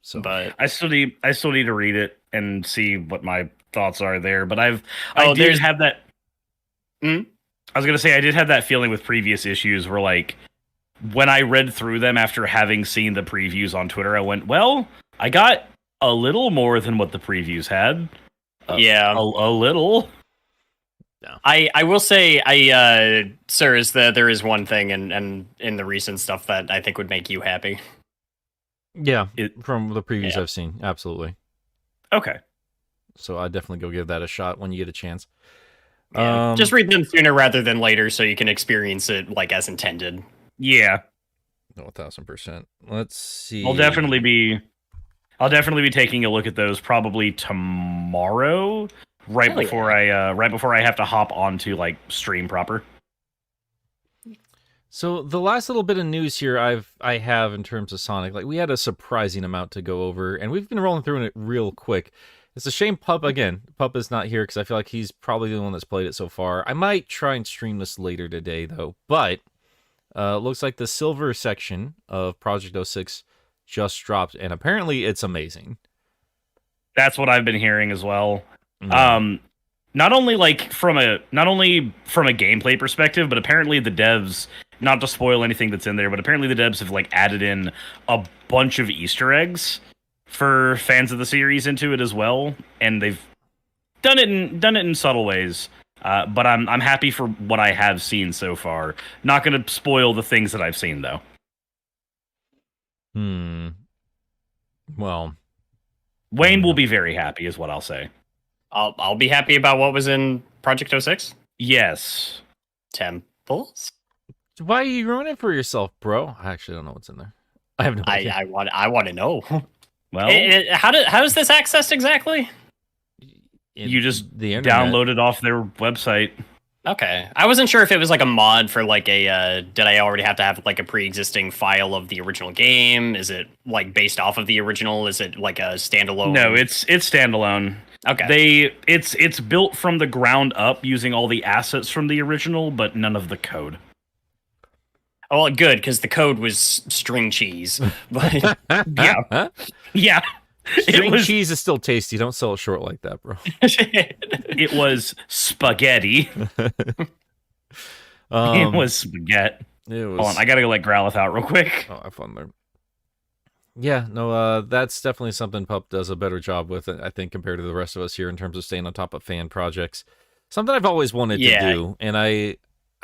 So, but I still need to read it and see what my thoughts are there. But I did have that. I was gonna say I did have that feeling with previous issues where like when I read through them after having seen the previews on Twitter, I went, well, I got a little more than what the previews had. Yeah, a little. No. I will say, sir, is that there is one thing and in the recent stuff that I think would make you happy. Yeah, from the previews I've seen, absolutely. Okay. So I'd definitely go give that a shot when you get a chance. Yeah. Just read them sooner rather than later so you can experience it like as intended. Yeah. No, 1,000%. Let's see. I'll definitely be taking a look at those probably tomorrow. Right before I have to hop onto like stream proper. So the last little bit of news here I have in terms of Sonic, like we had a surprising amount to go over, and we've been rolling through it real quick. It's a shame Pup is not here because I feel like he's probably the one that's played it so far. I might try and stream this later today though, but looks like the silver section of Project 06 just dropped, and apparently it's amazing. That's what I've been hearing as well. not only from a gameplay perspective, but apparently the devs, not to spoil anything that's in there, but apparently the devs have like added in a bunch of Easter eggs for fans of the series into it as well, and they've done it in subtle ways. But I'm happy for what I have seen so far. Not going to spoil the things that I've seen though. Well, Wayne will be very happy, is what I'll say. I'll be happy about what was in Project 06. Yes. Temples. why are you ruining it for yourself, bro? I actually don't know what's in there. I have no idea. I want to know. Well, how is this accessed exactly? You just the internet. download it off their website. Okay, I wasn't sure if it was like a mod for like a. Did I already have to have like a pre-existing file of the original game? Is it like based off of the original? Is it like a standalone? No, it's standalone. Okay, it's built from the ground up using all the assets from the original, but none of the code. Oh, well, good, because the code was string cheese. But Yeah. String cheese is still tasty. Don't sell it short like that, bro. It was spaghetti. It was spaghetti. Hold on, I gotta go let Growlithe out real quick. Oh, have fun there. Yeah, no, that's definitely something Pup does a better job with, I think, compared to the rest of us here in terms of staying on top of fan projects. Something I've always wanted to do, and I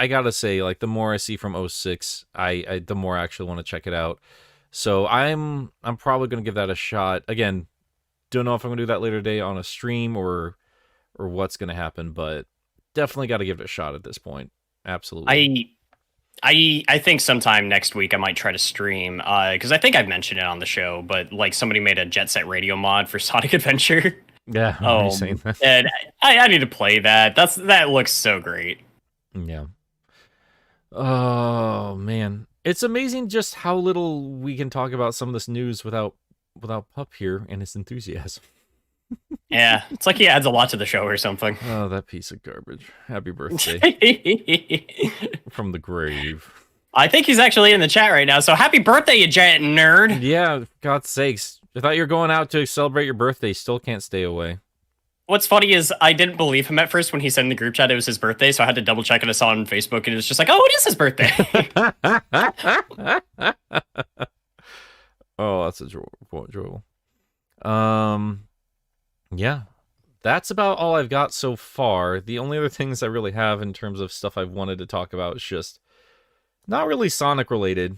gotta say, like, the more I see from 06, the more I actually want to check it out. So I'm probably gonna give that a shot. Again, don't know if I'm gonna do that later today on a stream or what's gonna happen, but definitely got to give it a shot at this point. Absolutely. I think sometime next week I might try to stream because I think I've mentioned it on the show, but like somebody made a Jet Set Radio mod for Sonic Adventure. Yeah, I'm saying that. And I need to play that. That looks so great. Yeah. Oh man, it's amazing just how little we can talk about some of this news without Pup here and his enthusiasm. Yeah, it's like he adds a lot to the show or something. Oh, that piece of garbage. Happy birthday. From the grave. I think he's actually in the chat right now, so happy birthday, you giant nerd! Yeah, God's sakes. I thought you were going out to celebrate your birthday. Still can't stay away. What's funny is I didn't believe him at first when he said in the group chat it was his birthday, so I had to double check it. I saw it on Facebook, and it was just like, oh, it is his birthday! Oh, that's enjoyable. Yeah, that's about all I've got so far. The only other things I really have in terms of stuff I've wanted to talk about is just not really Sonic related.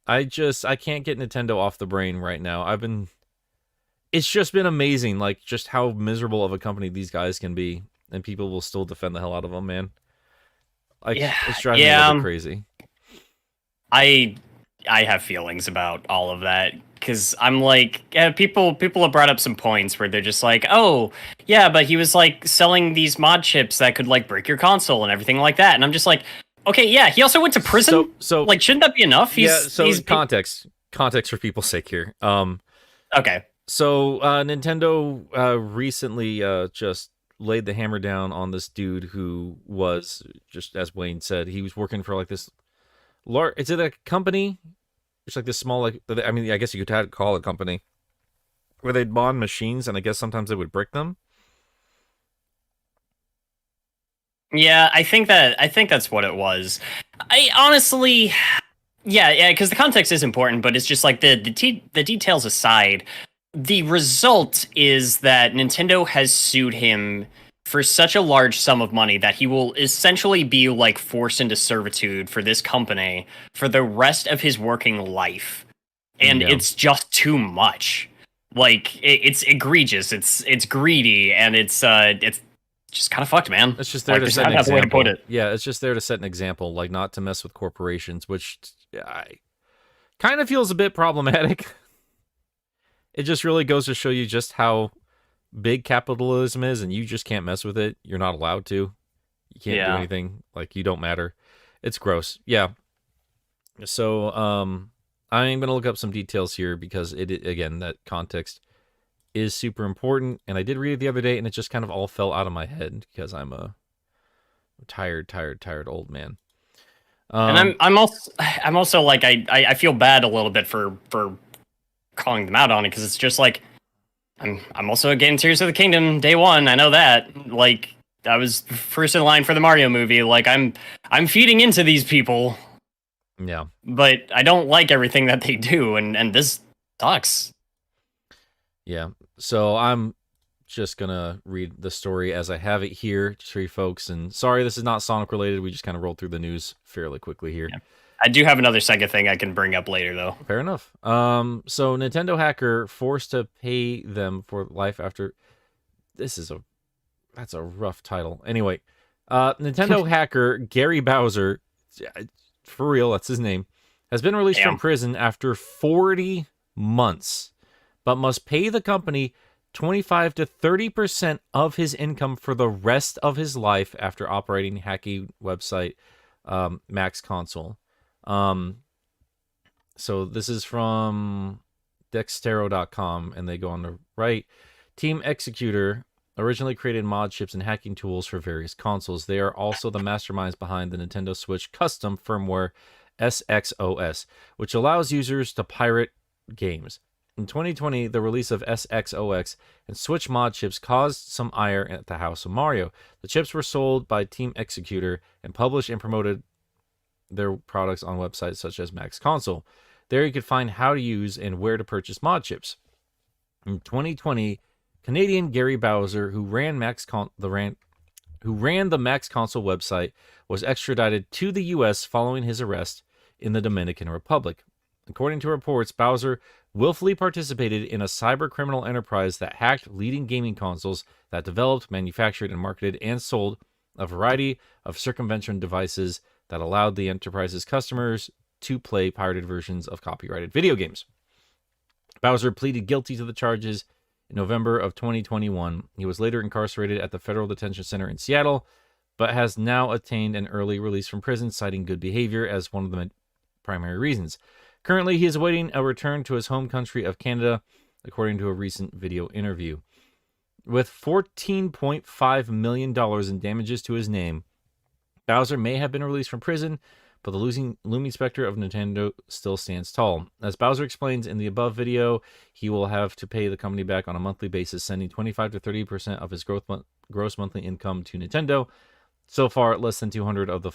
I can't get Nintendo off the brain right now. It's just been amazing, like just how miserable of a company these guys can be, and people will still defend the hell out of them, man. Like, yeah, it's driving me a little crazy. I have feelings about all of that. Because I'm like, people have brought up some points where they're just like, oh, yeah, but he was like selling these mod chips that could like break your console and everything like that. And I'm just like, okay, yeah, he also went to prison. So like, shouldn't that be enough? He's context for people's sake here. Okay. So Nintendo recently just laid the hammer down on this dude who was, just as Wayne said, he was working for like this is it a company? It's like this small, like, I mean, I guess you could call it a company where they'd mod machines, and I guess sometimes they would brick them. Yeah, I think that's what it was. I honestly, yeah, because the context is important, but it's just like the details aside, the result is that Nintendo has sued him for such a large sum of money that he will essentially be like forced into servitude for this company for the rest of his working life. And it's just too much. Like, it's egregious, it's greedy, and it's just kind of fucked, man. It's just there to set an example. Yeah, it's just there to set an example, like not to mess with corporations, which kind of feels a bit problematic. It just really goes to show you just how big capitalism is, and you just can't mess with it. You're not allowed to. You can't do anything. Like, you don't matter. It's gross. Yeah. So, I'm gonna look up some details here because again, that context is super important. And I did read it the other day, and it just kind of all fell out of my head because I'm a tired old man. And I'm also like I feel bad a little bit for calling them out on it because it's just like. I'm also getting Tears of the Kingdom day one. I know that. Like, I was first in line for the Mario movie. Like I'm feeding into these people. Yeah. But I don't like everything that they do, and this sucks. Yeah. So I'm just gonna read the story as I have it here to you folks. And sorry, this is not Sonic related. We just kind of rolled through the news fairly quickly here. Yeah. I do have another second thing I can bring up later, though. Fair enough. So Nintendo hacker forced to pay them for life after. That's a rough title. Anyway, Nintendo hacker Gary Bowser, for real, that's his name, has been released from prison after 40 months, but must pay the company 25 to 30% of his income for the rest of his life after operating hacky website Max Console. So this is from Dextero.com, and they go on the right. Team Executor originally created mod chips and hacking tools for various consoles. They are also the masterminds behind the Nintendo Switch custom firmware SXOS, which allows users to pirate games. In 2020, the release of SXOX and Switch mod chips caused some ire at the House of Mario. The chips were sold by Team Executor and published and promoted their products on websites such as Max Console. There you could find how to use and where to purchase mod chips. In 2020, Canadian Gary Bowser, who ran the Max Console website, was extradited to the U.S. following his arrest in the Dominican Republic. According to reports, Bowser willfully participated in a cyber-criminal enterprise that hacked leading gaming consoles that developed, manufactured, and marketed and sold a variety of circumvention devices that allowed the enterprise's customers to play pirated versions of copyrighted video games. Bowser pleaded guilty to the charges in November of 2021. He was later incarcerated at the Federal Detention Center in Seattle, but has now attained an early release from prison, citing good behavior as one of the primary reasons. Currently, he is awaiting a return to his home country of Canada, according to a recent video interview. With $14.5 million in damages to his name, Bowser may have been released from prison, but the looming specter of Nintendo still stands tall. As Bowser explains in the above video, he will have to pay the company back on a monthly basis, sending 25 to 30% of his gross monthly income to Nintendo. So far, less than 200 of the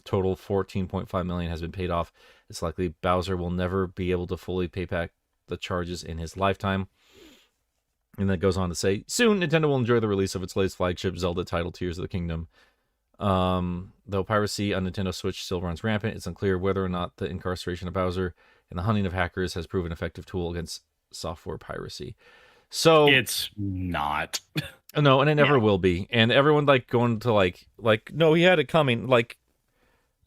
total 14.5 million has been paid off. It's likely Bowser will never be able to fully pay back the charges in his lifetime. And that goes on to say, soon Nintendo will enjoy the release of its latest flagship Zelda title, Tears of the Kingdom. Though piracy on Nintendo Switch still runs rampant, it's unclear whether or not the incarceration of Bowser and the hunting of hackers has proven an effective tool against software piracy. So it's not. No, and it never will be. And everyone going to no, he had it coming. Like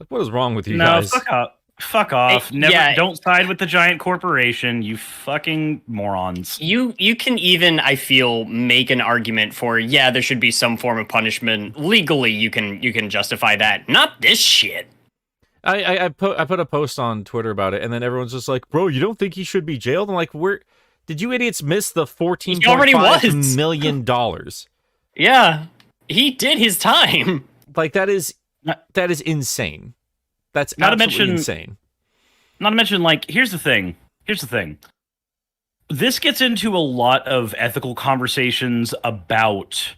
what is wrong with you guys? No, fuck off. Don't side with the giant corporation, you fucking morons. You can even, I feel, make an argument for, there should be some form of punishment. Legally, you can justify that. Not this shit. I put a post on Twitter about it, and then everyone's just like, bro, you don't think he should be jailed? I'm like, did you idiots miss the $14.5 million? Yeah, he did his time. Like, that is insane. That's absolutely insane. Not to mention, here's the thing. This gets into a lot of ethical conversations about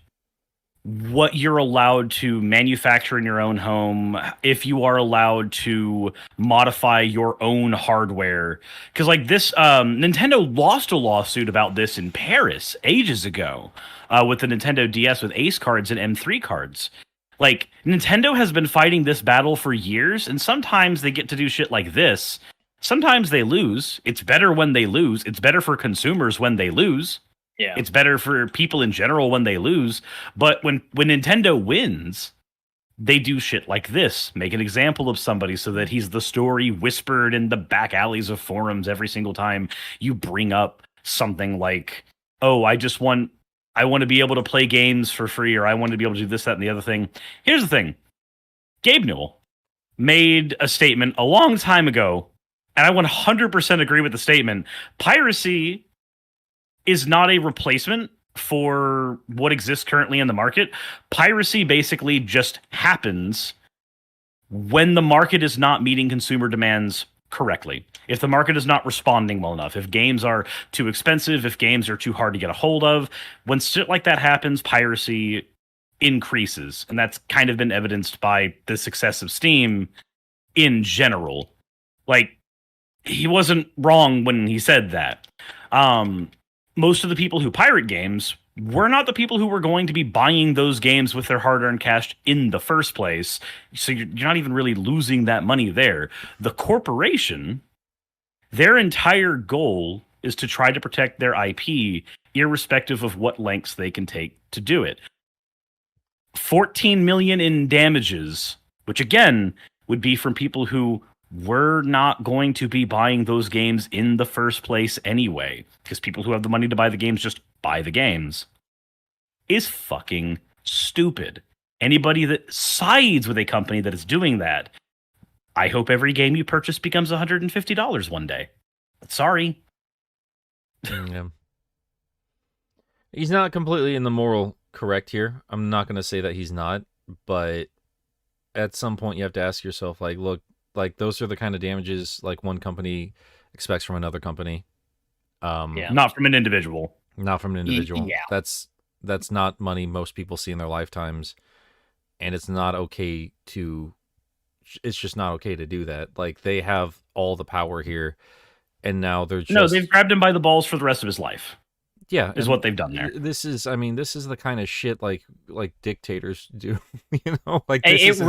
what you're allowed to manufacture in your own home, if you are allowed to modify your own hardware. Because this, Nintendo lost a lawsuit about this in Paris ages ago with the Nintendo DS with Ace cards and M3 cards. Nintendo has been fighting this battle for years, and sometimes they get to do shit like this. Sometimes they lose. It's better when they lose. It's better for consumers when they lose. Yeah. It's better for people in general when they lose. But when Nintendo wins, they do shit like this. Make an example of somebody so that he's the story whispered in the back alleys of forums every single time you bring up something like, oh, I want to be able to play games for free, or I want to be able to do this, that, and the other thing. Here's the thing. Gabe Newell made a statement a long time ago, and I 100% agree with the statement. Piracy is not a replacement for what exists currently in the market. Piracy basically just happens when the market is not meeting consumer demands correctly. If the market is not responding well enough, if games are too expensive, if games are too hard to get a hold of, when shit like that happens, piracy increases, and that's kind of been evidenced by the success of Steam in general. Like, he wasn't wrong when he said that. Most of the people who pirate games were not the people who were going to be buying those games with their hard-earned cash in the first place. So you're not even really losing that money there. The corporation, their entire goal is to try to protect their IP, irrespective of what lengths they can take to do it. 14 million in damages, which again would be from people who were not going to be buying those games in the first place anyway, because people who have the money to buy the games just buy the games, is fucking stupid. Anybody that sides with a company that is doing that, I hope every game you purchase becomes $150 one day. But sorry. Yeah. He's not completely in the moral correct here. I'm not going to say that he's not, but at some point you have to ask yourself, like, look, like, those are the kind of damages like one company expects from another company. Not from an individual. Not from an individual. Yeah. That's not money most people see in their lifetimes, and it's not okay to. It's just not okay to do that. Like, they have all the power here, and now they're just they've grabbed him by the balls for the rest of his life. Yeah, is what they've done there. This is the kind of shit like dictators do. Like, this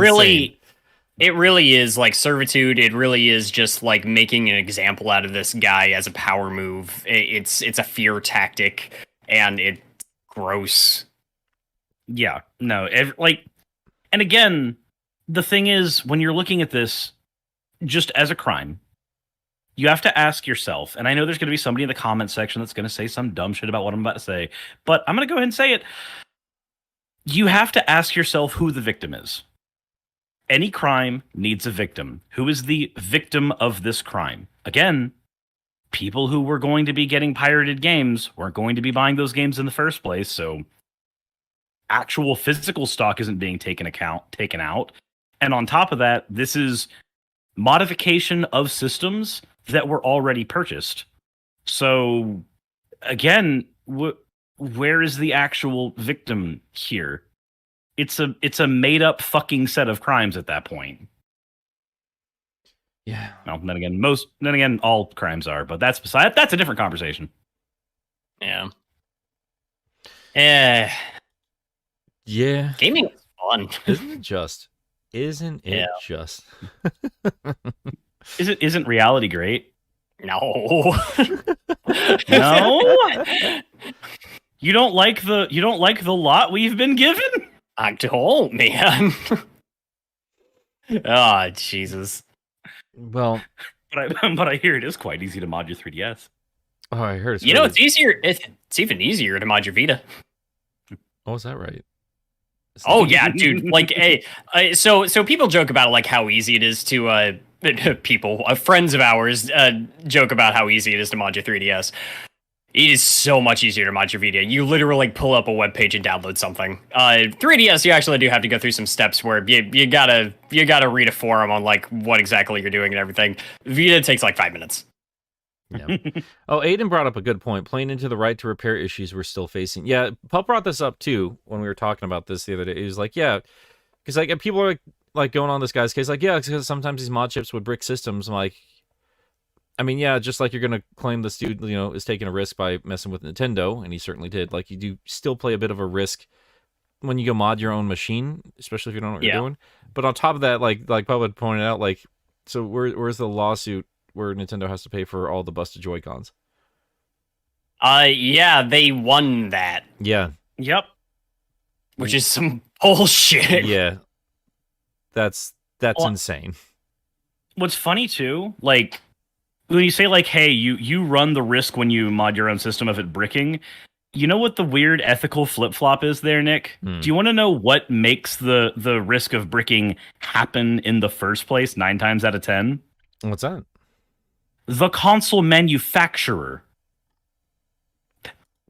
it really is like servitude. It really is just like making an example out of this guy as a power move. It's a fear tactic, and it's gross. Yeah, no, and again, the thing is, when you're looking at this just as a crime, you have to ask yourself, and I know there's going to be somebody in the comment section that's going to say some dumb shit about what I'm about to say, but I'm going to go ahead and say it. You have to ask yourself who the victim is. Any crime needs a victim. Who is the victim of this crime? Again, people who were going to be getting pirated games weren't going to be buying those games in the first place, so actual physical stock isn't being taken out. And on top of that, this is modification of systems that were already purchased. So, again, where is the actual victim here? It's a made up fucking set of crimes at that point. Yeah. Well, then again, all crimes are, but that's a different conversation. Yeah. Yeah. Gaming is fun. Isn't it just? Isn't it just? Isn't reality great? No. No? You don't like the lot we've been given? I don't, man. Oh, Jesus. Well, but I hear it is quite easy to mod your 3DS. Oh, I heard it's it's easier. It's even easier to mod your Vita. Oh, is that right? Oh yeah, dude. Like, so people joke about like how easy it is to friends of ours joke about how easy it is to mod your 3DS. It is so much easier to mod your Vita. You literally pull up a web page and download something. 3DS, you actually do have to go through some steps where you gotta read a forum on like what exactly you're doing and everything. Vita takes like 5 minutes. Yeah. Oh, Aiden brought up a good point. Playing into the right to repair issues we're still facing. Yeah, Pup brought this up too when we were talking about this the other day. He was like, yeah, because like people are like going on this guy's case, like, yeah, because sometimes these mod chips would brick systems. I'm like, I mean, yeah, just like you're gonna claim this dude, is taking a risk by messing with Nintendo, and he certainly did. Like, you do still play a bit of a risk when you go mod your own machine, especially if you don't know what you're doing. But on top of that, like Pup pointed out, like, so where's the lawsuit where Nintendo has to pay for all the busted Joy-Cons? Yeah, they won that. Yeah. Yep. Which is some bullshit. Yeah. That's insane. What's funny too, like, when you say like, hey, you run the risk when you mod your own system of it bricking, you know what the weird ethical flip-flop is there, Nick? Do you want to know what makes the risk of bricking happen in the first place 9 times out of 10? What's that? The console manufacturer.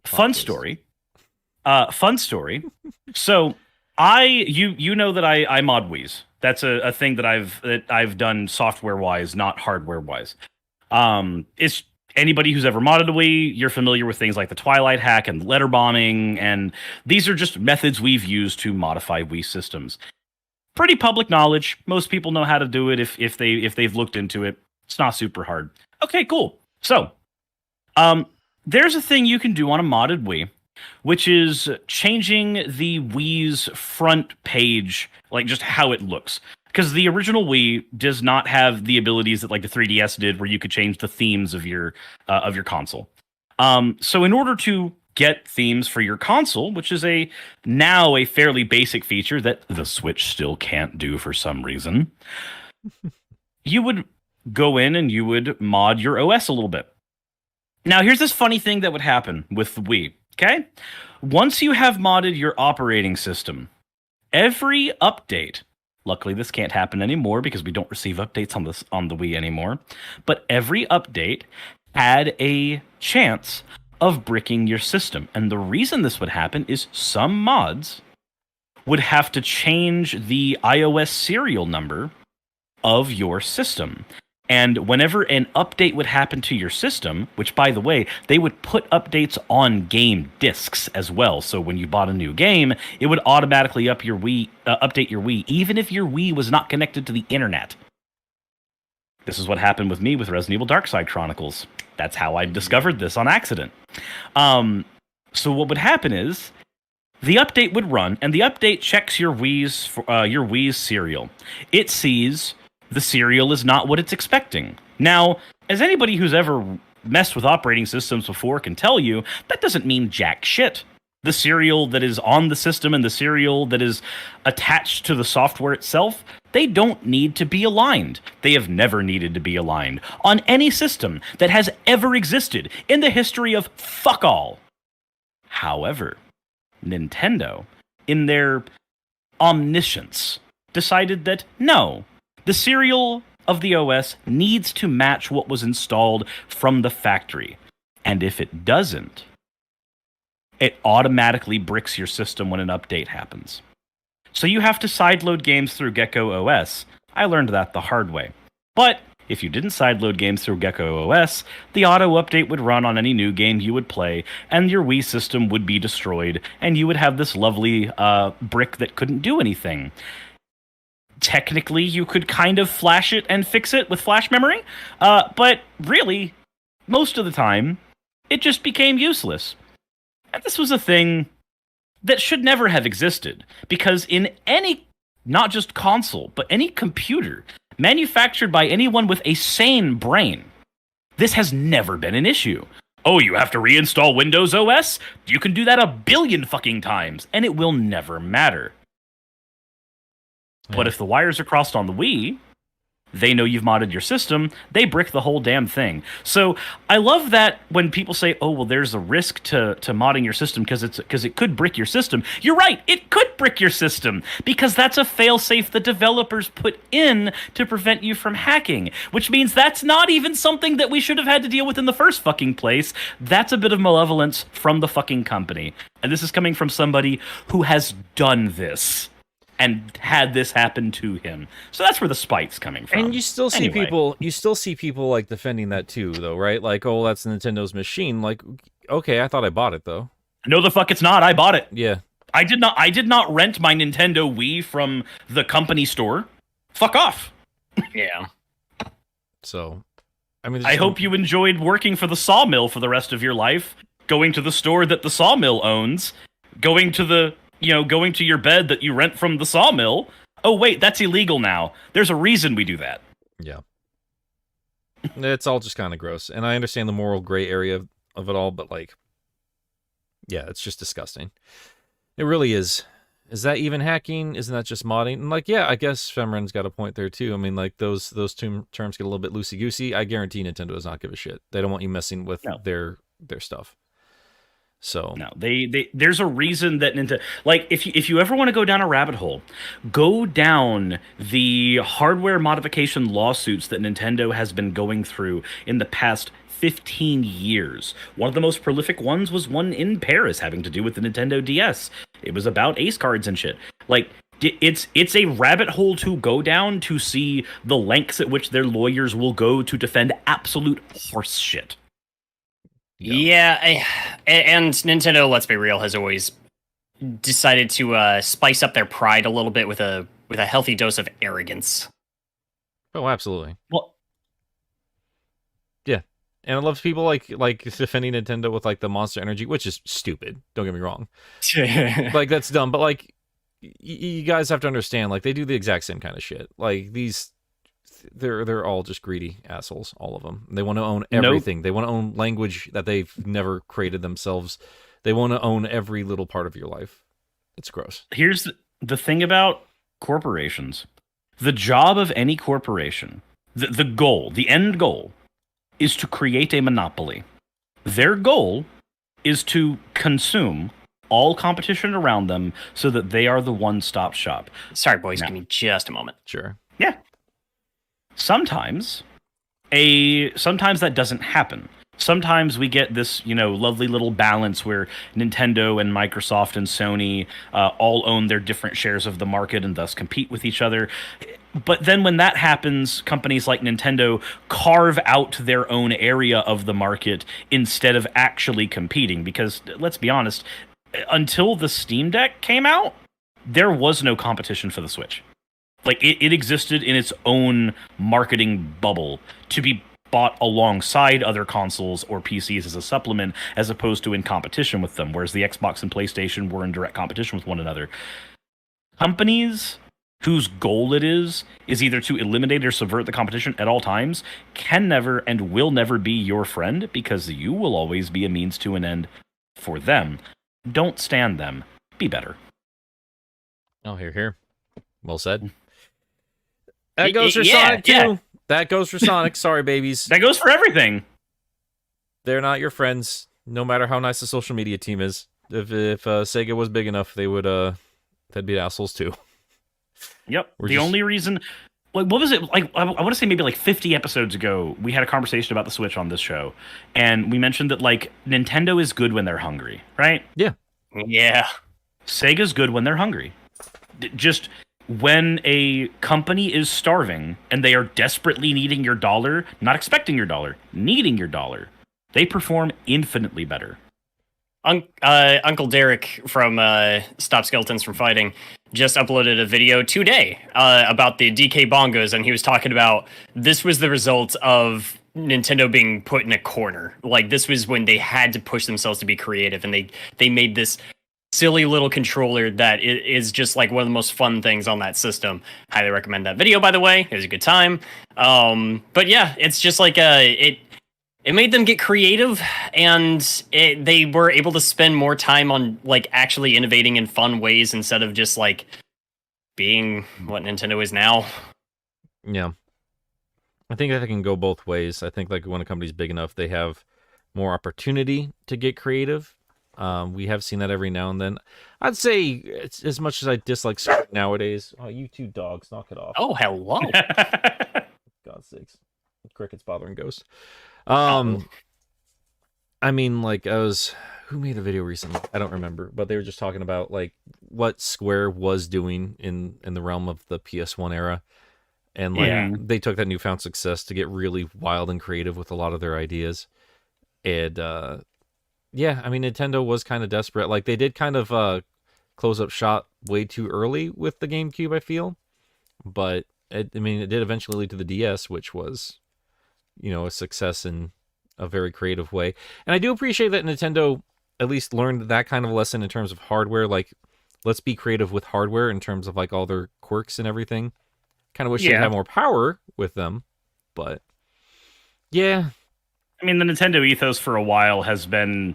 Fun story. So you know that I mod Wii's. That's a thing that I've done software wise, not hardware wise. It's Anybody who's ever modded a Wii, you're familiar with things like the Twilight hack and letter bombing, and these are just methods we've used to modify Wii systems. Pretty public knowledge. Most people know how to do it if they've looked into it. It's not super hard. Okay, cool. So, there's a thing you can do on a modded Wii, which is changing the Wii's front page, like just how it looks. Because the original Wii does not have the abilities that like the 3DS did, where you could change the themes of your console. So in order to get themes for your console, which is now a fairly basic feature that the Switch still can't do for some reason, you would go in and you would mod your OS a little bit. Now, here's this funny thing that would happen with the Wii. Okay, once you have modded your operating system, every update. Luckily, this can't happen anymore because we don't receive updates on the Wii anymore. But every update had a chance of bricking your system. And the reason this would happen is some mods would have to change the iOS serial number of your system. And whenever an update would happen to your system, which, by the way, they would put updates on game discs as well. So when you bought a new game, it would automatically update your Wii, even if your Wii was not connected to the internet. This is what happened with me with Resident Evil Darkside Chronicles. That's how I discovered this on accident. So what would happen is the update would run, and the update checks your Wii's serial. It sees the serial is not what it's expecting. Now, as anybody who's ever messed with operating systems before can tell you, that doesn't mean jack shit. The serial that is on the system and the serial that is attached to the software itself, they don't need to be aligned. They have never needed to be aligned on any system that has ever existed in the history of fuck all. However, Nintendo, in their omniscience, decided that no, the serial of the OS needs to match what was installed from the factory. And if it doesn't, it automatically bricks your system when an update happens. So you have to sideload games through Gecko OS. I learned that the hard way. But if you didn't sideload games through Gecko OS, the auto update would run on any new game you would play, and your Wii system would be destroyed, and you would have this lovely brick that couldn't do anything. Technically, you could kind of flash it and fix it with flash memory, but really, most of the time, it just became useless. And this was a thing that should never have existed, because in any, not just console, but any computer manufactured by anyone with a sane brain, this has never been an issue. Oh, you have to reinstall Windows OS? You can do that a billion fucking times, and it will never matter. But if the wires are crossed on the Wii, they know you've modded your system, they brick the whole damn thing. So I love that when people say, oh, well, there's a risk to modding your system because it could brick your system. You're right, it could brick your system, because that's a failsafe the developers put in to prevent you from hacking, which means that's not even something that we should have had to deal with in the first fucking place. That's a bit of malevolence from the fucking company. And this is coming from somebody who has done this and had this happen to him. So that's where the spite's coming from. And you still see people like defending that too, though, right? Like, oh, that's Nintendo's machine. Like, okay, I thought I bought it though. No, the fuck it's not. I bought it. Yeah. I did not rent my Nintendo Wii from the company store. Fuck off. Yeah. So, I mean, I hope you enjoyed working for the sawmill for the rest of your life, going to the store that the sawmill owns, going to your bed that you rent from the sawmill. Oh, wait, that's illegal now. There's a reason we do that. Yeah. It's all just kind of gross. And I understand the moral gray area of it all, but, like, yeah, it's just disgusting. It really is. Is that even hacking? Isn't that just modding? And, like, yeah, I guess Femren's got a point there, too. I mean, like, those two terms get a little bit loosey-goosey. I guarantee Nintendo does not give a shit. They don't want you messing with their stuff. So no, there's a reason that Nintendo, like, if you ever want to go down a rabbit hole, go down the hardware modification lawsuits that Nintendo has been going through in the past 15 years. One of the most prolific ones was one in Paris having to do with the Nintendo DS. It was about Ace cards and shit. Like, it's a rabbit hole to go down to see the lengths at which their lawyers will go to defend absolute horse shit. Yeah, and Nintendo, let's be real, has always decided to spice up their pride a little bit with a healthy dose of arrogance. Oh, absolutely. Well, yeah, and I love people like defending Nintendo with like the Monster Energy, which is stupid. Don't get me wrong. Like that's dumb, but like you guys have to understand, like they do the exact same kind of shit. Like they're all just greedy assholes, all of them. They want to own everything. Nope. They want to own language that they've never created themselves. They want to own every little part of your life. It's gross. Here's the thing about corporations. The job of any corporation, the goal, the end goal, is to create a monopoly. Their goal is to consume all competition around them so that they are the one-stop shop. Sorry, boys, give me just a moment. Sure. Yeah. Sometimes that doesn't happen. Sometimes we get this, lovely little balance where Nintendo and Microsoft and Sony all own their different shares of the market and thus compete with each other. But then when that happens, companies like Nintendo carve out their own area of the market instead of actually competing. Because, let's be honest, until the Steam Deck came out, there was no competition for the Switch. Like, it existed in its own marketing bubble to be bought alongside other consoles or PCs as a supplement, as opposed to in competition with them, whereas the Xbox and PlayStation were in direct competition with one another. Companies whose goal it is either to eliminate or subvert the competition at all times can never and will never be your friend, because you will always be a means to an end for them. Don't stand them. Be better. Oh, here. Well said. That goes for Sonic, too. Yeah. That goes for Sonic. Sorry, babies. That goes for everything. They're not your friends, no matter how nice the social media team is. If Sega was big enough, they'd be assholes, too. Yep. The only reason... Like, what was it? Like, I want to say maybe like 50 episodes ago, we had a conversation about the Switch on this show. And we mentioned that, like, Nintendo is good when they're hungry, right? Yeah. Yeah. Sega's good when they're hungry. Just... when a company is starving and they are desperately needing your dollar, not expecting your dollar, needing your dollar, they perform infinitely better. Uncle Derek from Stop Skeletons from Fighting just uploaded a video today about the DK Bongos, and he was talking about this was the result of Nintendo being put in a corner. Like, this was when they had to push themselves to be creative, and they made this silly little controller that is just like one of the most fun things on that system. Highly recommend that video, by the way. It was a good time. But yeah, it's just like it made them get creative, and they were able to spend more time on like actually innovating in fun ways instead of just like being what Nintendo is now. Yeah. I think that can go both ways. I think like when a company's big enough, they have more opportunity to get creative. We have seen that every now and then. I'd say it's, as much as I dislike nowadays. Oh, you two dogs, knock it off. Oh, hello. God's sakes. Cricket's bothering Ghost. I mean, like, who made a video recently? I don't remember, but they were just talking about like what Square was doing in the realm of the PS1 era. And like they took that newfound success to get really wild and creative with a lot of their ideas. And yeah, I mean, Nintendo was kind of desperate. Like, they did kind of close up shop way too early with the GameCube, I feel. But, it did eventually lead to the DS, which was, a success in a very creative way. And I do appreciate that Nintendo at least learned that kind of lesson in terms of hardware. Like, let's be creative with hardware in terms of, like, all their quirks and everything. Kind of wish they had more power with them. But, yeah. I mean, the Nintendo ethos for a while has been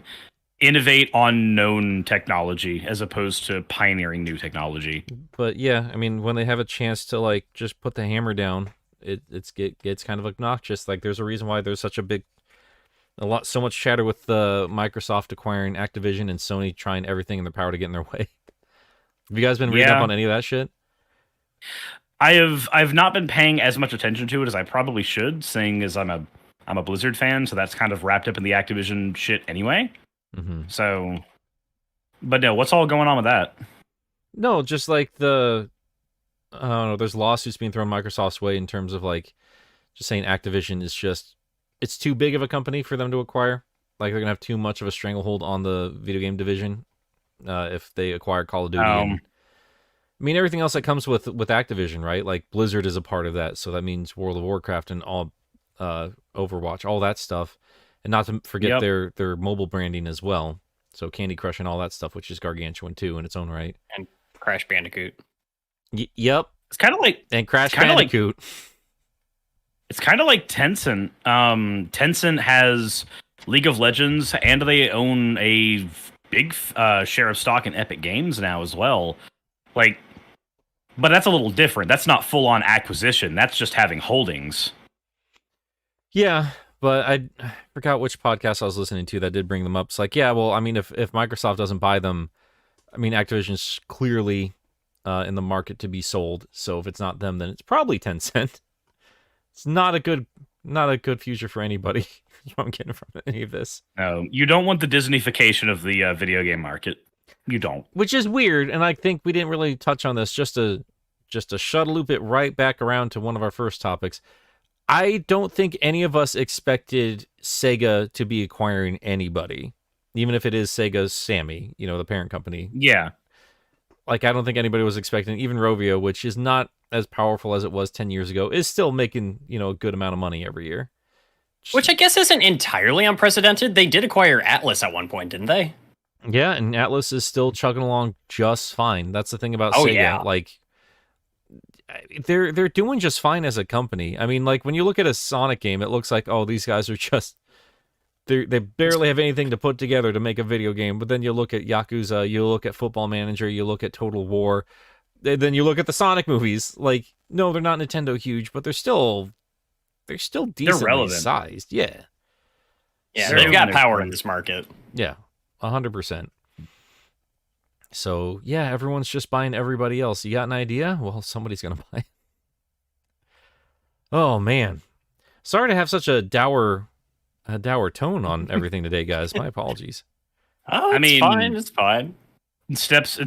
innovate on known technology as opposed to pioneering new technology. But yeah, I mean, when they have a chance to like just put the hammer down, it gets kind of obnoxious. Like, there's a reason why there's such so much chatter with Microsoft acquiring Activision and Sony trying everything in their power to get in their way. Have you guys been reading up on any of that shit? I've not been paying as much attention to it as I probably should, seeing as I'm a Blizzard fan, so that's kind of wrapped up in the Activision shit anyway. Mm-hmm. So, but no, what's all going on with that? No, just like I don't know, there's lawsuits being thrown Microsoft's way in terms of like just saying Activision is it's too big of a company for them to acquire. like they're gonna have too much of a stranglehold on the video game division if they acquire Call of Duty. And, I mean, everything else that comes with Activision, right? Like Blizzard is a part of that, so that means World of Warcraft and all Overwatch, all that stuff, and not to forget their mobile branding as well. So Candy Crush and all that stuff, which is gargantuan too in its own right. And Crash Bandicoot. Yep. It's kind of like Crash Bandicoot. It's kind of like Tencent. Tencent has League of Legends, and they own a big share of stock in Epic Games now as well. Like, but that's a little different. That's not full-on acquisition. That's just having holdings. Yeah, but I forgot which podcast I was listening to that did bring them up. It's like, yeah, well, I mean, if Microsoft doesn't buy them, I mean, Activision's clearly in the market to be sold. So if it's not them, then it's probably Tencent. It's not a good future for anybody. That's what I'm getting from any of this. No, you don't want the Disneyfication of the video game market. You don't. Which is weird, and I think we didn't really touch on this. Just to shuttle loop it right back around to one of our first topics. I don't think any of us expected Sega to be acquiring anybody, even if it is Sega's Sammy, the parent company. Yeah. Like, I don't think anybody was expecting, even Rovio, which is not as powerful as it was 10 years ago, is still making, a good amount of money every year. Which I guess isn't entirely unprecedented. They did acquire Atlas at one point, didn't they? Yeah, and Atlas is still chugging along just fine. That's the thing about Sega. Yeah. Like, they're doing just fine as a company. I mean, like, when you look at a Sonic game, it looks like, oh, these guys are just... They barely have anything to put together to make a video game. But then you look at Yakuza, you look at Football Manager, you look at Total War, then you look at the Sonic movies. Like, no, they're not Nintendo huge, but they're still decently sized. Yeah. Yeah, they've got power in this market. Yeah, 100%. So, yeah, everyone's just buying everybody else. You got an idea? Well, somebody's going to buy it. Oh, man. Sorry to have such a dour tone on everything today, guys. My apologies. Oh, it's fine. It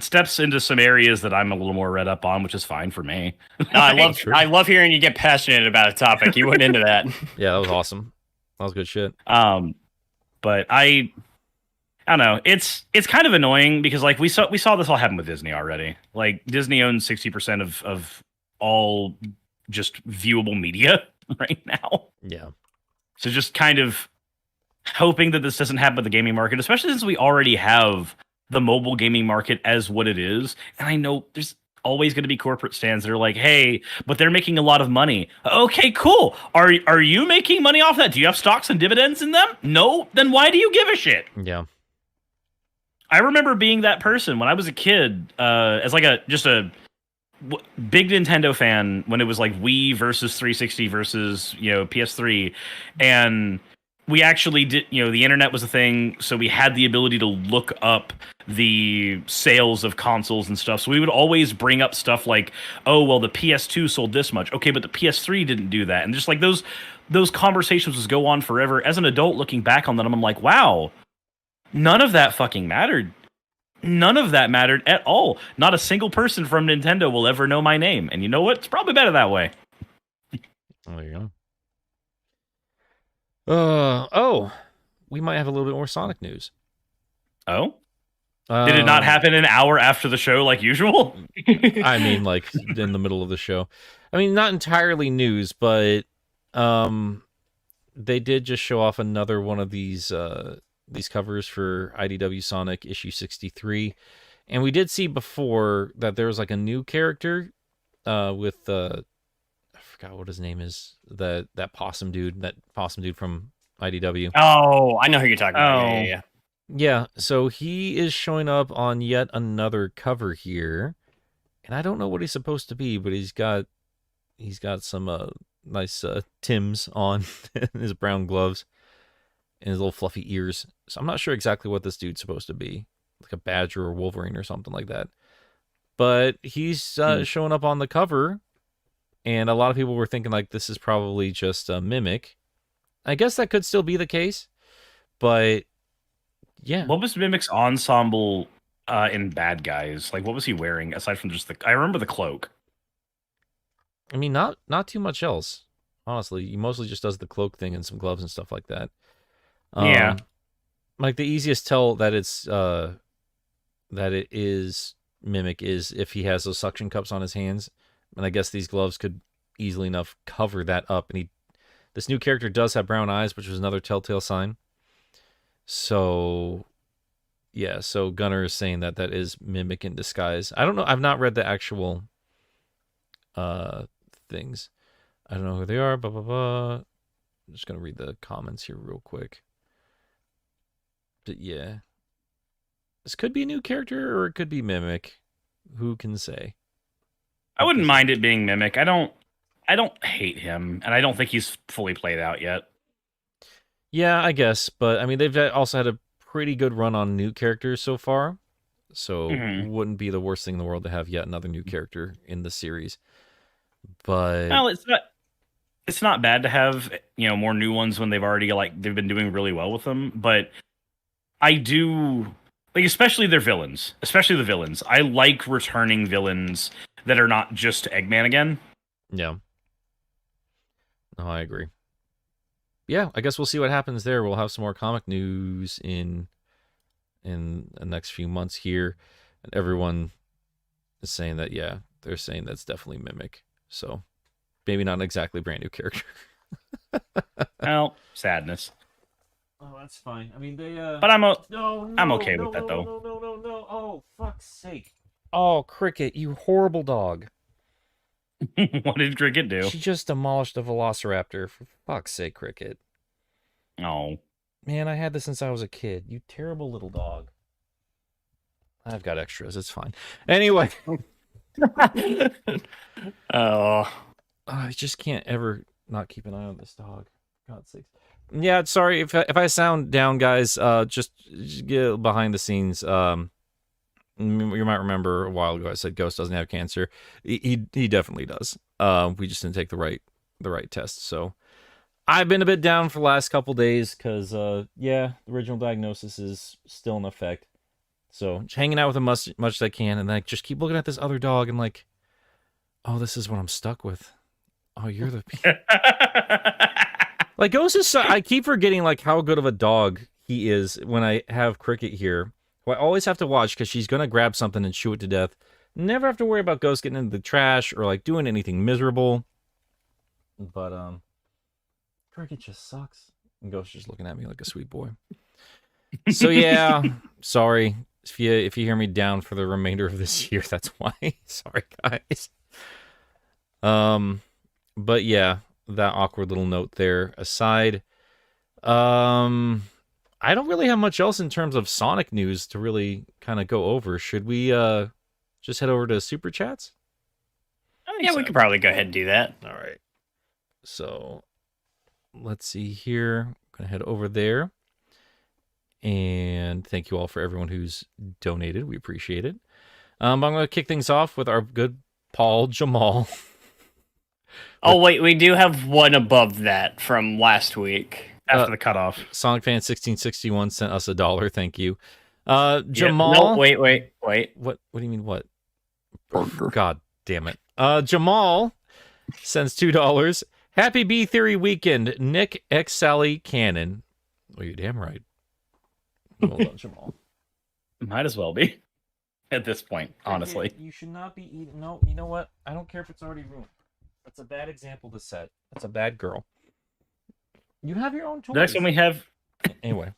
steps into some areas that I'm a little more read up on, which is fine for me. No, I love hearing you get passionate about a topic. You went into that. Yeah, that was awesome. That was good shit. But I don't know. It's kind of annoying because like we saw this all happen with Disney already. Like Disney owns 60% of all just viewable media right now. Yeah. So just kind of hoping that this doesn't happen with the gaming market, especially since we already have the mobile gaming market as what it is. And I know there's always going to be corporate stands that are like, hey, but they're making a lot of money. Okay, cool. Are you making money off that? Do you have stocks and dividends in them? No? Then why do you give a shit? Yeah. I remember being that person when I was a kid, as like a big Nintendo fan when it was like Wii versus 360 versus, PS3. And we actually did, the internet was a thing, so we had the ability to look up the sales of consoles and stuff. So we would always bring up stuff like, oh, well, the PS2 sold this much. Okay, but the PS3 didn't do that. And just like those conversations just go on forever. As an adult looking back on them, I'm like, wow, none of that fucking mattered. None of that mattered at all. Not a single person from Nintendo will ever know my name. And you know what? It's probably better that way. There you go. We might have a little bit more Sonic news. Oh? Did it not happen an hour after the show like usual? I mean, like, in the middle of the show. I mean, not entirely news, but they did just show off another one of these covers for IDW Sonic issue 63. And we did see before that there was, like, a new character with... I forgot what his name is. That possum dude from IDW. Oh, I know who you're talking about. Yeah. Yeah, so he is showing up on yet another cover here, and I don't know what he's supposed to be, but he's got some nice Tims on, his brown gloves, and his little fluffy ears. So I'm not sure exactly what this dude's supposed to be, like a Badger or Wolverine or something like that. But he's showing up on the cover. And a lot of people were thinking, like, this is probably just a Mimic. I guess that could still be the case. But, yeah. What was Mimic's ensemble in Bad Guys? Like, what was he wearing, aside from just I remember the cloak. I mean, not too much else, honestly. He mostly just does the cloak thing and some gloves and stuff like that. Yeah. like the easiest tell that it is Mimic is if he has those suction cups on his hands, and I guess these gloves could easily enough cover that up. And this new character does have brown eyes, which was another telltale sign. So, yeah. So Gunnar is saying that is Mimic in disguise. I don't know. I've not read the actual things. I don't know who they are. Blah blah blah. I'm just gonna read the comments here real quick. But yeah, this could be a new character or it could be Mimic. Who can say? I wouldn't mind it being Mimic. I don't hate him, and I don't think he's fully played out yet. Yeah, I guess, but I mean, they've also had a pretty good run on new characters so far, so wouldn't be the worst thing in the world to have yet another new character in the series. But well, it's not bad to have more new ones when they've been doing really well with them. But I do like, especially the villains. I like returning villains that are not just Eggman again. Yeah. No, I agree. Yeah, I guess we'll see what happens there. We'll have some more comic news in the next few months here, and everyone is saying that they're saying that's definitely Mimic. So maybe not exactly brand new character. Well, sadness. Oh, that's fine. I mean, they. But I'm I'm okay with that though. No! Oh, fuck's sake! Oh, Cricket, you horrible dog! What did Cricket do? She just demolished a Velociraptor. For fuck's sake, Cricket! Oh, man, I had this since I was a kid. You terrible little dog. I've got extras. It's fine. Anyway. I just can't ever not keep an eye on this dog. God's sakes. Yeah, sorry if I sound down, guys. Just get behind the scenes. You might remember a while ago I said Ghost doesn't have cancer. He definitely does. We just didn't take the right test. So I've been a bit down for the last couple days because the original diagnosis is still in effect. So just hanging out with him much as I can, and then I just keep looking at this other dog and like, oh, this is what I'm stuck with. Oh, you're the like Ghost is. I keep forgetting like how good of a dog he is when I have Cricket here. Who I always have to watch because she's gonna grab something and chew it to death. Never have to worry about Ghost getting into the trash or like doing anything miserable. But Cricket just sucks. And Ghost just looking at me like a sweet boy. So yeah, sorry if you hear me down for the remainder of this year. That's why. Sorry, guys. But yeah, that awkward little note there aside. I don't really have much else in terms of Sonic news to really kind of go over. Should we just head over to Super Chats? Yeah, we could probably go ahead and do that. All right. So let's see here. I'm going to head over there. And thank you all for everyone who's donated. We appreciate it. I'm going to kick things off with our good Paul Jamal. Oh, wait, we do have one above that from last week. After the cutoff. Sonic Fan 1661 sent us $1. Thank you. Jamal. Yeah, no, wait. What do you mean, what? God damn it. Jamal sends $2. Happy B Theory weekend. Nick X Sally Cannon. Well, you're damn right. Well done, Jamal. Might as well be. At this point, honestly. You should not be eating. No, you know what? I don't care if it's already ruined. That's a bad example to set. That's a bad girl. You have your own toys. The next one we have. Anyway.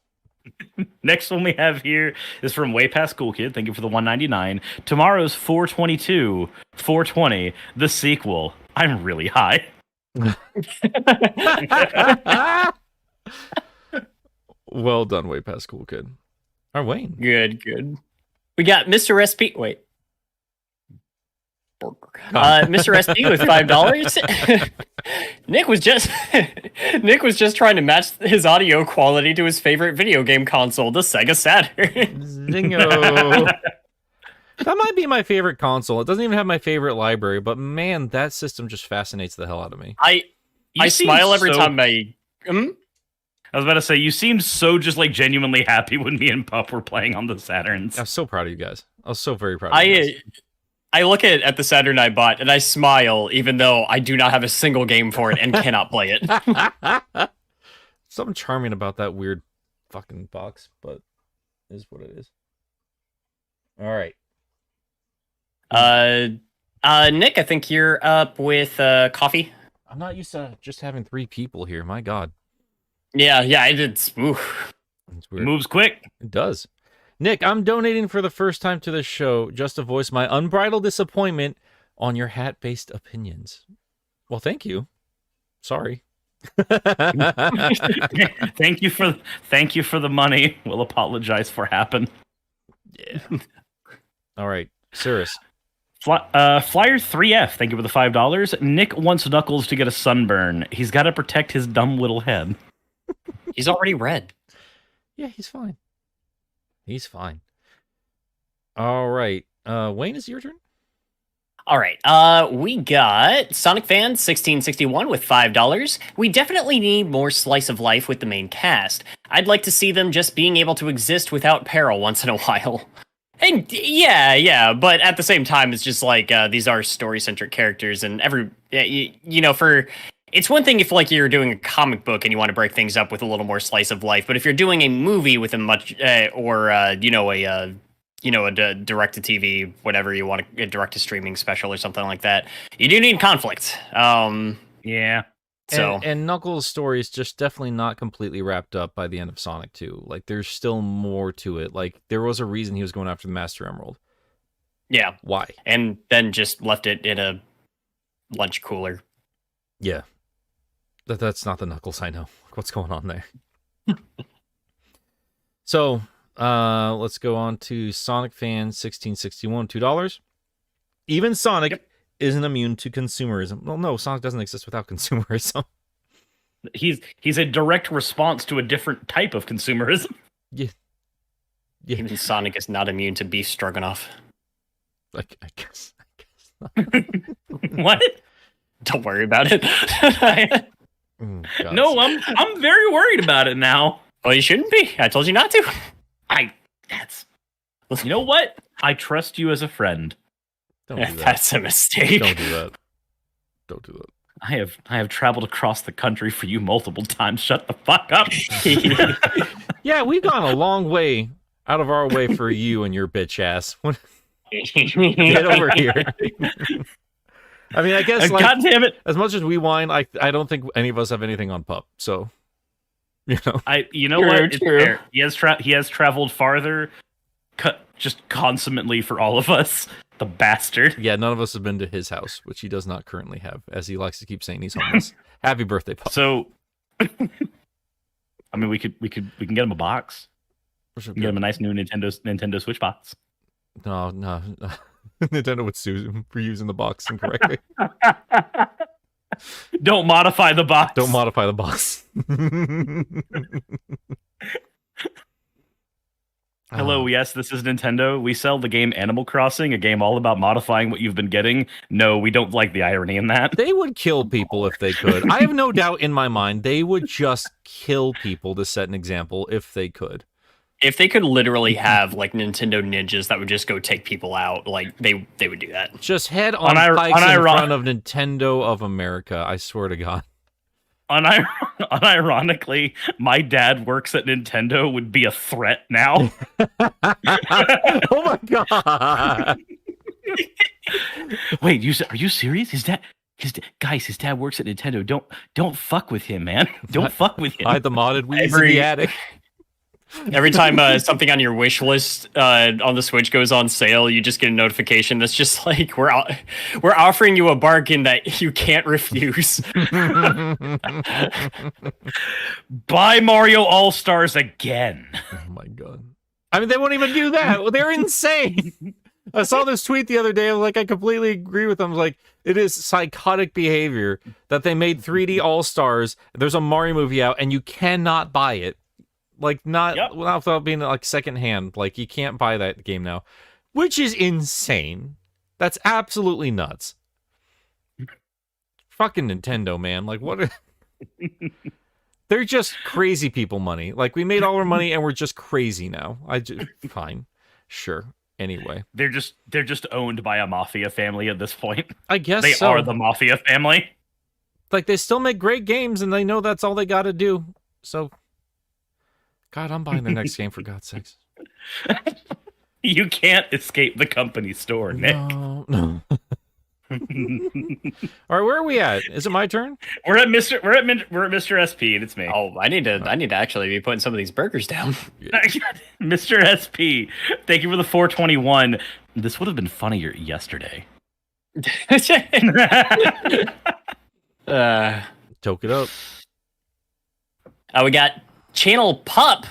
Next one we have here is from Way Past Cool Kid. Thank you for the $1.99. Tomorrow's 422, 420, the sequel. I'm really high. Well done, Way Past Cool Kid. All right, Wayne. Good. We got Mr. SP. Wait. Mr. SP with $5. Nick was just trying to match his audio quality to his favorite video game console, the Sega Saturn. Zingo. That might be my favorite console. It doesn't even have my favorite library, but man, that system just fascinates the hell out of me. I smile every time I. I was about to say, you seemed so just like genuinely happy when me and Pup were playing on the Saturns. I'm so proud of you guys. I was so very proud of you guys. I look at the Saturn I bought and I smile, even though I do not have a single game for it and cannot play it. Something charming about that weird fucking box, but it is what it is. All right. Nick, I think you're up with coffee. I'm not used to just having 3 people here. My God. Yeah, it's oof. It's It weird. moves quick. It does. Nick, I'm donating for the first time to the show just to voice my unbridled disappointment on your hat-based opinions. Well, thank you. Sorry. Thank you for the money. We'll apologize for happen. Yeah. All right, Cirrus. Flyer 3F, thank you for the $5. Nick wants Knuckles to get a sunburn. He's got to protect his dumb little head. He's already red. Yeah, he's fine. He's fine. All right, Wayne, is it your turn? All right. We got Sonic Fan 1661 with $5. We definitely need more slice of life with the main cast. I'd like to see them just being able to exist without peril once in a while. And yeah, but at the same time, it's just like these are story-centric characters, and it's one thing if like you're doing a comic book and you want to break things up with a little more slice of life, but if you're doing a movie with a much a direct-to-TV, whatever you want, a direct-to-streaming special or something like that, you do need conflict. Yeah. So and Knuckles' story is just definitely not completely wrapped up by the end of Sonic 2. Like, there's still more to it. Like, there was a reason he was going after the Master Emerald. yeah, Why? and then just left it in a lunch cooler. Yeah. That's not the Knuckles I know. What's going on there? So, let's go on to Sonic Fan 1661, $2. Even Sonic isn't immune to consumerism. Well, no, Sonic doesn't exist without consumerism. He's a direct response to a different type of consumerism. Yeah. Even Sonic is not immune to beef stroganoff. I guess not. What? Don't worry about it. God. No, I'm very worried about it now. Well, you shouldn't be. I told you not to. You know what? I trust you as a friend. Don't do that. That's a mistake. Don't do that. Don't do that. I have traveled across the country for you multiple times. Shut the fuck up. Yeah, we've gone a long way out of our way for you and your bitch ass. Get over here. I mean, I guess like, God damn it. as much as we whine, I don't think any of us have anything on Pup. So, You know True, what? It's true. fair. He has traveled farther, just consummately for all of us. The bastard. yeah, none of us have been to his house, which he does not currently have, as he likes to keep saying he's homeless. Happy birthday, Pup. So, I mean, we can get him a box. We can get him a nice new Nintendo Switch box. No. Nintendo would sue him for using the box incorrectly. Don't modify the box. Don't modify the box. Hello, yes, this is Nintendo. We sell the game Animal Crossing, a game all about modifying what you've been getting. No, we don't like the irony in that. They would kill people if they could. I have no doubt in my mind they would just kill people to set an example if they could. If they could literally have like Nintendo ninjas that would just go take people out, like they would do that. Just head on bikes in front of Nintendo of America. I swear to God. Unironically, my dad works at Nintendo would be a threat now. Oh my God. Wait, are you serious? His dad works at Nintendo. Don't fuck with him, man. Don't fuck with him. Hide the modded Wii's in the attic. Every time something on your wish list on the Switch goes on sale, you just get a notification that's just like we're offering you a bargain that you can't refuse. Buy Mario All Stars again. Oh my God. I mean, they won't even do that. They're insane. I saw this tweet the other day. I was like, I completely agree with them. Like, it is psychotic behavior that they made 3D All Stars. There's a Mario movie out, and you cannot buy it. Like, not without being like secondhand. Like, you can't buy that game now, which is insane. That's absolutely nuts. Fucking Nintendo, man. Like, what? They're just crazy people money. Like, we made all our money and we're just crazy now. Fine. Sure. Anyway. They're just owned by a mafia family at this point. I guess they so. are the mafia family. Like, they still make great games and they know that's all they got to do. So, God, I'm buying the next game for God's sakes. You can't escape the company store, Nick. No. All right, where are we at? Is it my turn? We're at Mr. SP, and it's me. Oh, I need to actually be putting some of these burgers down. Mr. SP, thank you for the 421. This would have been funnier yesterday. Toke it up. We got Channel Pup,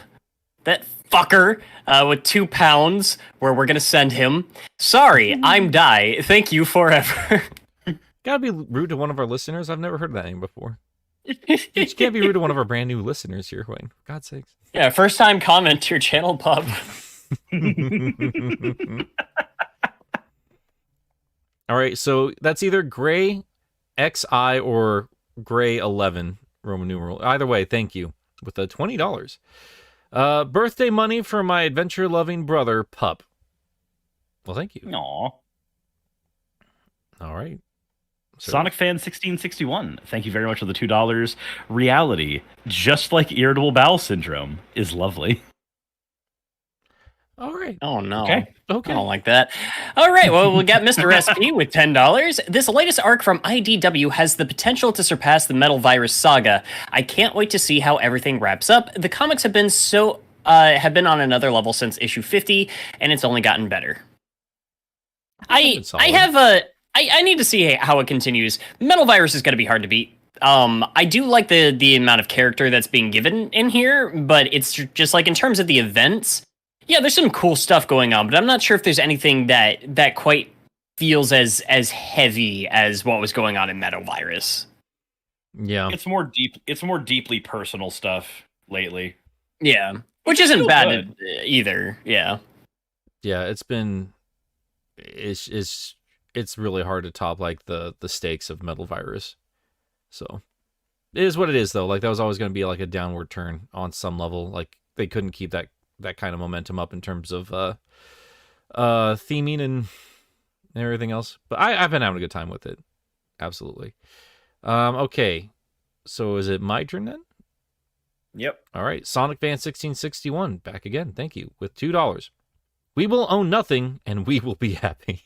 that fucker, with £2, where we're gonna send him. Sorry, I'm Die. Thank you forever. Gotta be rude to one of our listeners. I've never heard that name before. You just can't be rude to one of our brand new listeners here, Wayne. For God's sakes. Yeah, first time commenter, Channel Pup. All right, so that's either Gray XI or Gray 11 Roman numeral. Either way, thank you with the $20. Birthday money for my adventure-loving brother, Pup. Well, thank you. Aww. All right. So, Sonic Fan 1661, thank you very much for the $2. Reality, just like irritable bowel syndrome, is lovely. all right. Oh, no. Okay. I don't like that. All right, well, we got Mr. SP with $10. This latest arc from IDW has the potential to surpass the Metal Virus saga. I can't wait to see how everything wraps up. The comics have been on another level since issue 50, and it's only gotten better. I need to see how it continues. Metal Virus is going to be hard to beat. I do like the amount of character that's being given in here, but it's just like in terms of the events. Yeah, there's some cool stuff going on, but I'm not sure if there's anything that quite feels as heavy as what was going on in Metal Virus. Yeah. It's more deeply personal stuff lately. Yeah, which isn't bad either. Yeah. Yeah, it's really hard to top like the stakes of Metal Virus. So it is what it is though. Like that was always going to be like a downward turn on some level. Like they couldn't keep that kind of momentum up in terms of theming and everything else. But I've been having a good time with it. Absolutely. Okay. So is it my turn then? Yep. All right. Sonic Fan 1661 back again. Thank you with $2. We will own nothing and we will be happy.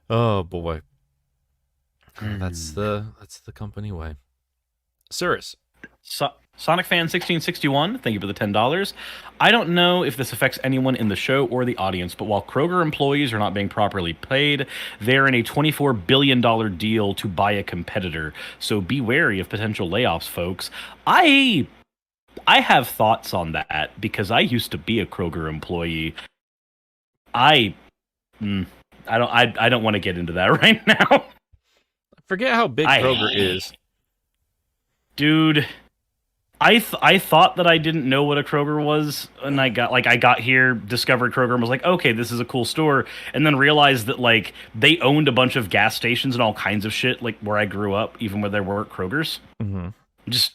Oh boy. That's the company way. Cirrus. Sonic Fan 1661, thank you for the $10. I don't know if this affects anyone in the show or the audience, but while Kroger employees are not being properly paid, they're in a $24 billion deal to buy a competitor. So be wary of potential layoffs, folks. I have thoughts on that because I used to be a Kroger employee. I don't want to get into that right now. I forget how big Kroger is. Dude, I thought that I didn't know what a Kroger was, and I got here, discovered Kroger, and was like, okay, this is a cool store, and then realized that like they owned a bunch of gas stations and all kinds of shit, like where I grew up, even where there weren't Krogers. Mm-hmm. Just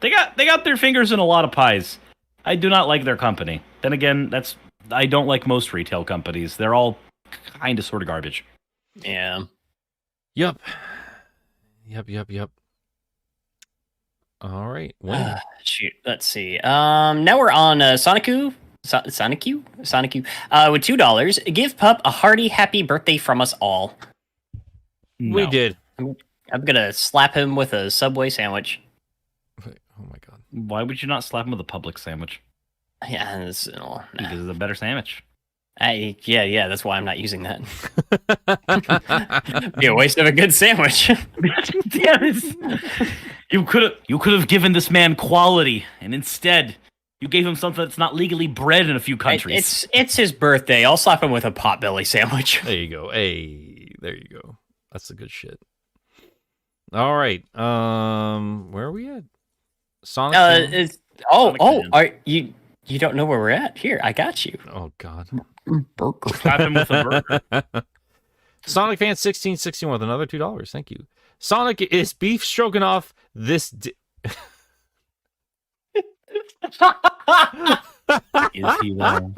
they got their fingers in a lot of pies. I do not like their company. Then again, I don't like most retail companies. They're all kind of sort of garbage. Yeah. Yep. All right. Shoot. Let's see. Now we're on Sonicu with $2. Give Pup a hearty happy birthday from us all. No. We did. I'm gonna slap him with a Subway sandwich. Wait, oh my god. Why would you not slap him with a Publix sandwich? Yeah, Because it's a better sandwich. Yeah, that's why I'm not using that. Be a waste of a good sandwich. Damn it. You could have given this man quality, and instead you gave him something that's not legally bred in a few countries. It's his birthday. I'll slap him with a Potbelly sandwich. There you go. Hey, there you go. That's the good shit. All right. Where are we at? Sonic. Are you don't know where we're at? Here, I got you. Oh god. Slap him with a burger. Sonic Fan 1661 with another $2. Thank you. Sonic is beef stroganoff this Is he though?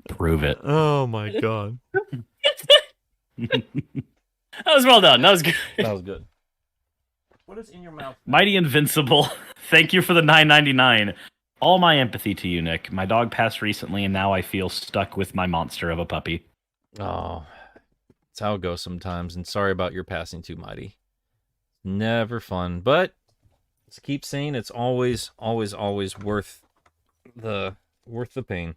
Prove it. Oh my god. That was well done. That was good. That was good. What is in your mouth? Mighty Invincible. Thank you for the $9.99. All my empathy to you, Nick. My dog passed recently, and now I feel stuck with my monster of a puppy. Oh, that's how it goes sometimes. And sorry about your passing too, Mighty. Never fun, but let's keep saying it's always, always, always worth the pain.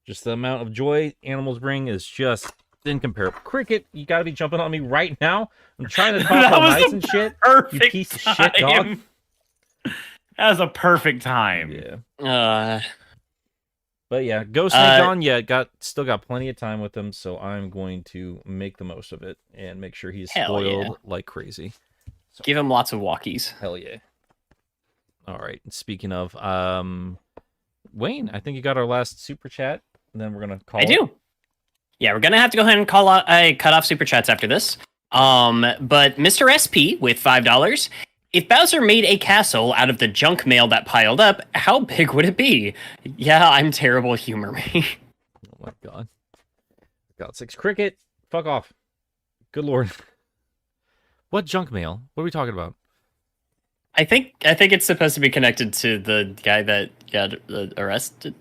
Just the amount of joy animals bring is just incomparable. Cricket, you gotta be jumping on me right now. I'm trying to talk all nice and shit. You piece of shit, dog. That was a perfect time. Yeah. But yeah, Ghost ain't gone yet. Still got plenty of time with him, so I'm going to make the most of it and make sure he's spoiled like crazy. So, give him lots of walkies. Hell yeah. All right. Speaking of, Wayne, I think you got our last super chat, and then we're gonna call. I do. Yeah, we're gonna have to go ahead and cut off super chats after this. But Mr. SP with $5. If Bowser made a castle out of the junk mail that piled up, how big would it be? Yeah, I'm terrible, humor me. Oh my god. God, 6 Cricket. Fuck off. Good lord. What junk mail? What are we talking about? I think it's supposed to be connected to the guy that got arrested.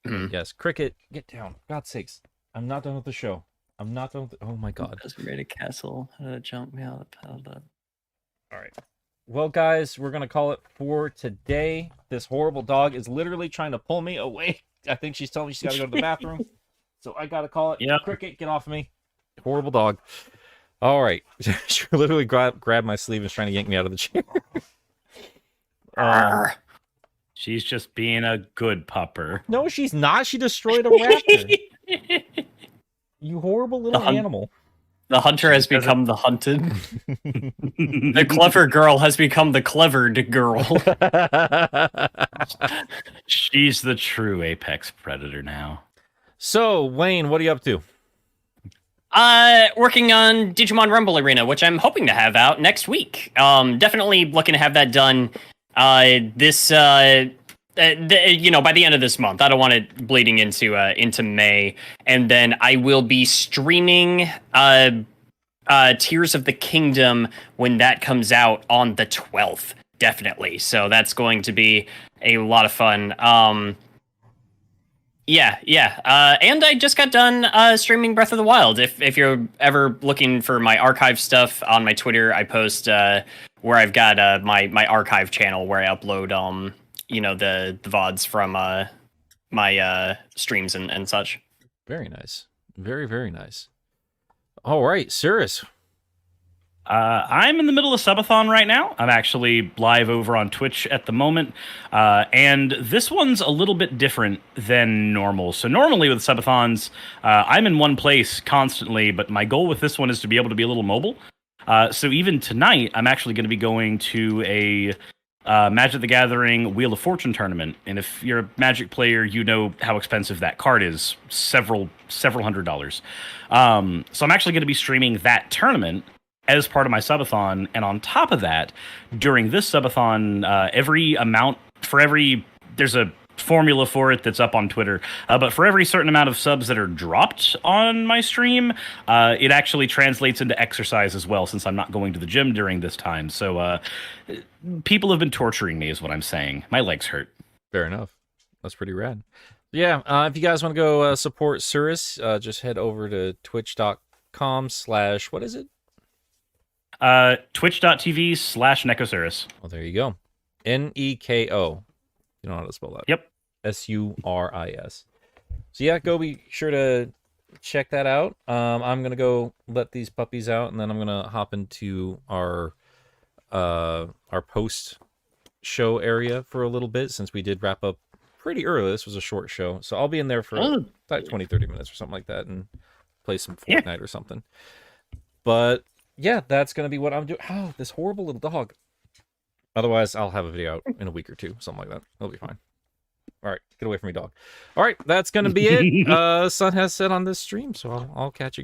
Yes, Cricket, get down. God's sakes. I'm not done with the show. I'm not done with oh my god. Bowser made a castle out of junk mail that piled up. All right. Well, guys, we're going to call it for today. This horrible dog is literally trying to pull me away. I think she's telling me she's got to go to the bathroom. So I got to call it. Yep. Cricket, get off of me. Horrible dog. All right. She literally grabbed my sleeve and was trying to yank me out of the chair. She's just being a good pupper. No, she's not. She destroyed a raptor. You horrible little animal. The hunter has become the hunted. The clever girl has become the clevered girl. She's the true apex predator now. So, Wayne, what are you up to? Working on Digimon Rumble Arena, which I'm hoping to have out next week. Definitely looking to have that done by the end of this month. I don't want it bleeding into May. And then I will be streaming Tears of the Kingdom when that comes out on the 12th. Definitely. So that's going to be a lot of fun. And I just got done streaming Breath of the Wild. If you're ever looking for my archive stuff on my Twitter, I post where I've got my archive channel where I upload the VODs from my streams and such. Very nice. Very, very nice. All right, Cirrus. I'm in the middle of Subathon right now. I'm actually live over on Twitch at the moment. And this one's a little bit different than normal. So normally with Subathons, I'm in one place constantly, but my goal with this one is to be able to be a little mobile. So even tonight, I'm actually going to be going to a Magic the Gathering Wheel of Fortune tournament. And if you're a Magic player, you know how expensive that card is. Several $100s. So I'm actually going to be streaming that tournament as part of my subathon. And on top of that, during this subathon, there's a formula for it that's up on Twitter. But for every certain amount of subs that are dropped on my stream, it actually translates into exercise as well, since I'm not going to the gym during this time. So people have been torturing me is what I'm saying. My legs hurt. Fair enough. That's pretty rad. Yeah, if you guys want to go support Cirrus, just head over to twitch.com/ what is it? Twitch.tv/Nekosurus. Oh, there you go. Neko. You know how to spell that? Yep. Suris. So yeah, go be sure to check that out. I'm gonna go let these puppies out, and then I'm gonna hop into our post show area for a little bit, since we did wrap up pretty early. This was a short show, so I'll be in there for about 20-30 minutes or something like that, and play some Fortnite or something. But yeah, that's gonna be what I'm doing. Oh, this horrible little dog. Otherwise, I'll have a video out in a week or two, something like that. It'll be fine. All right, get away from me, dog. All right, that's gonna be it. Sun has set on this stream, so I'll catch you guys.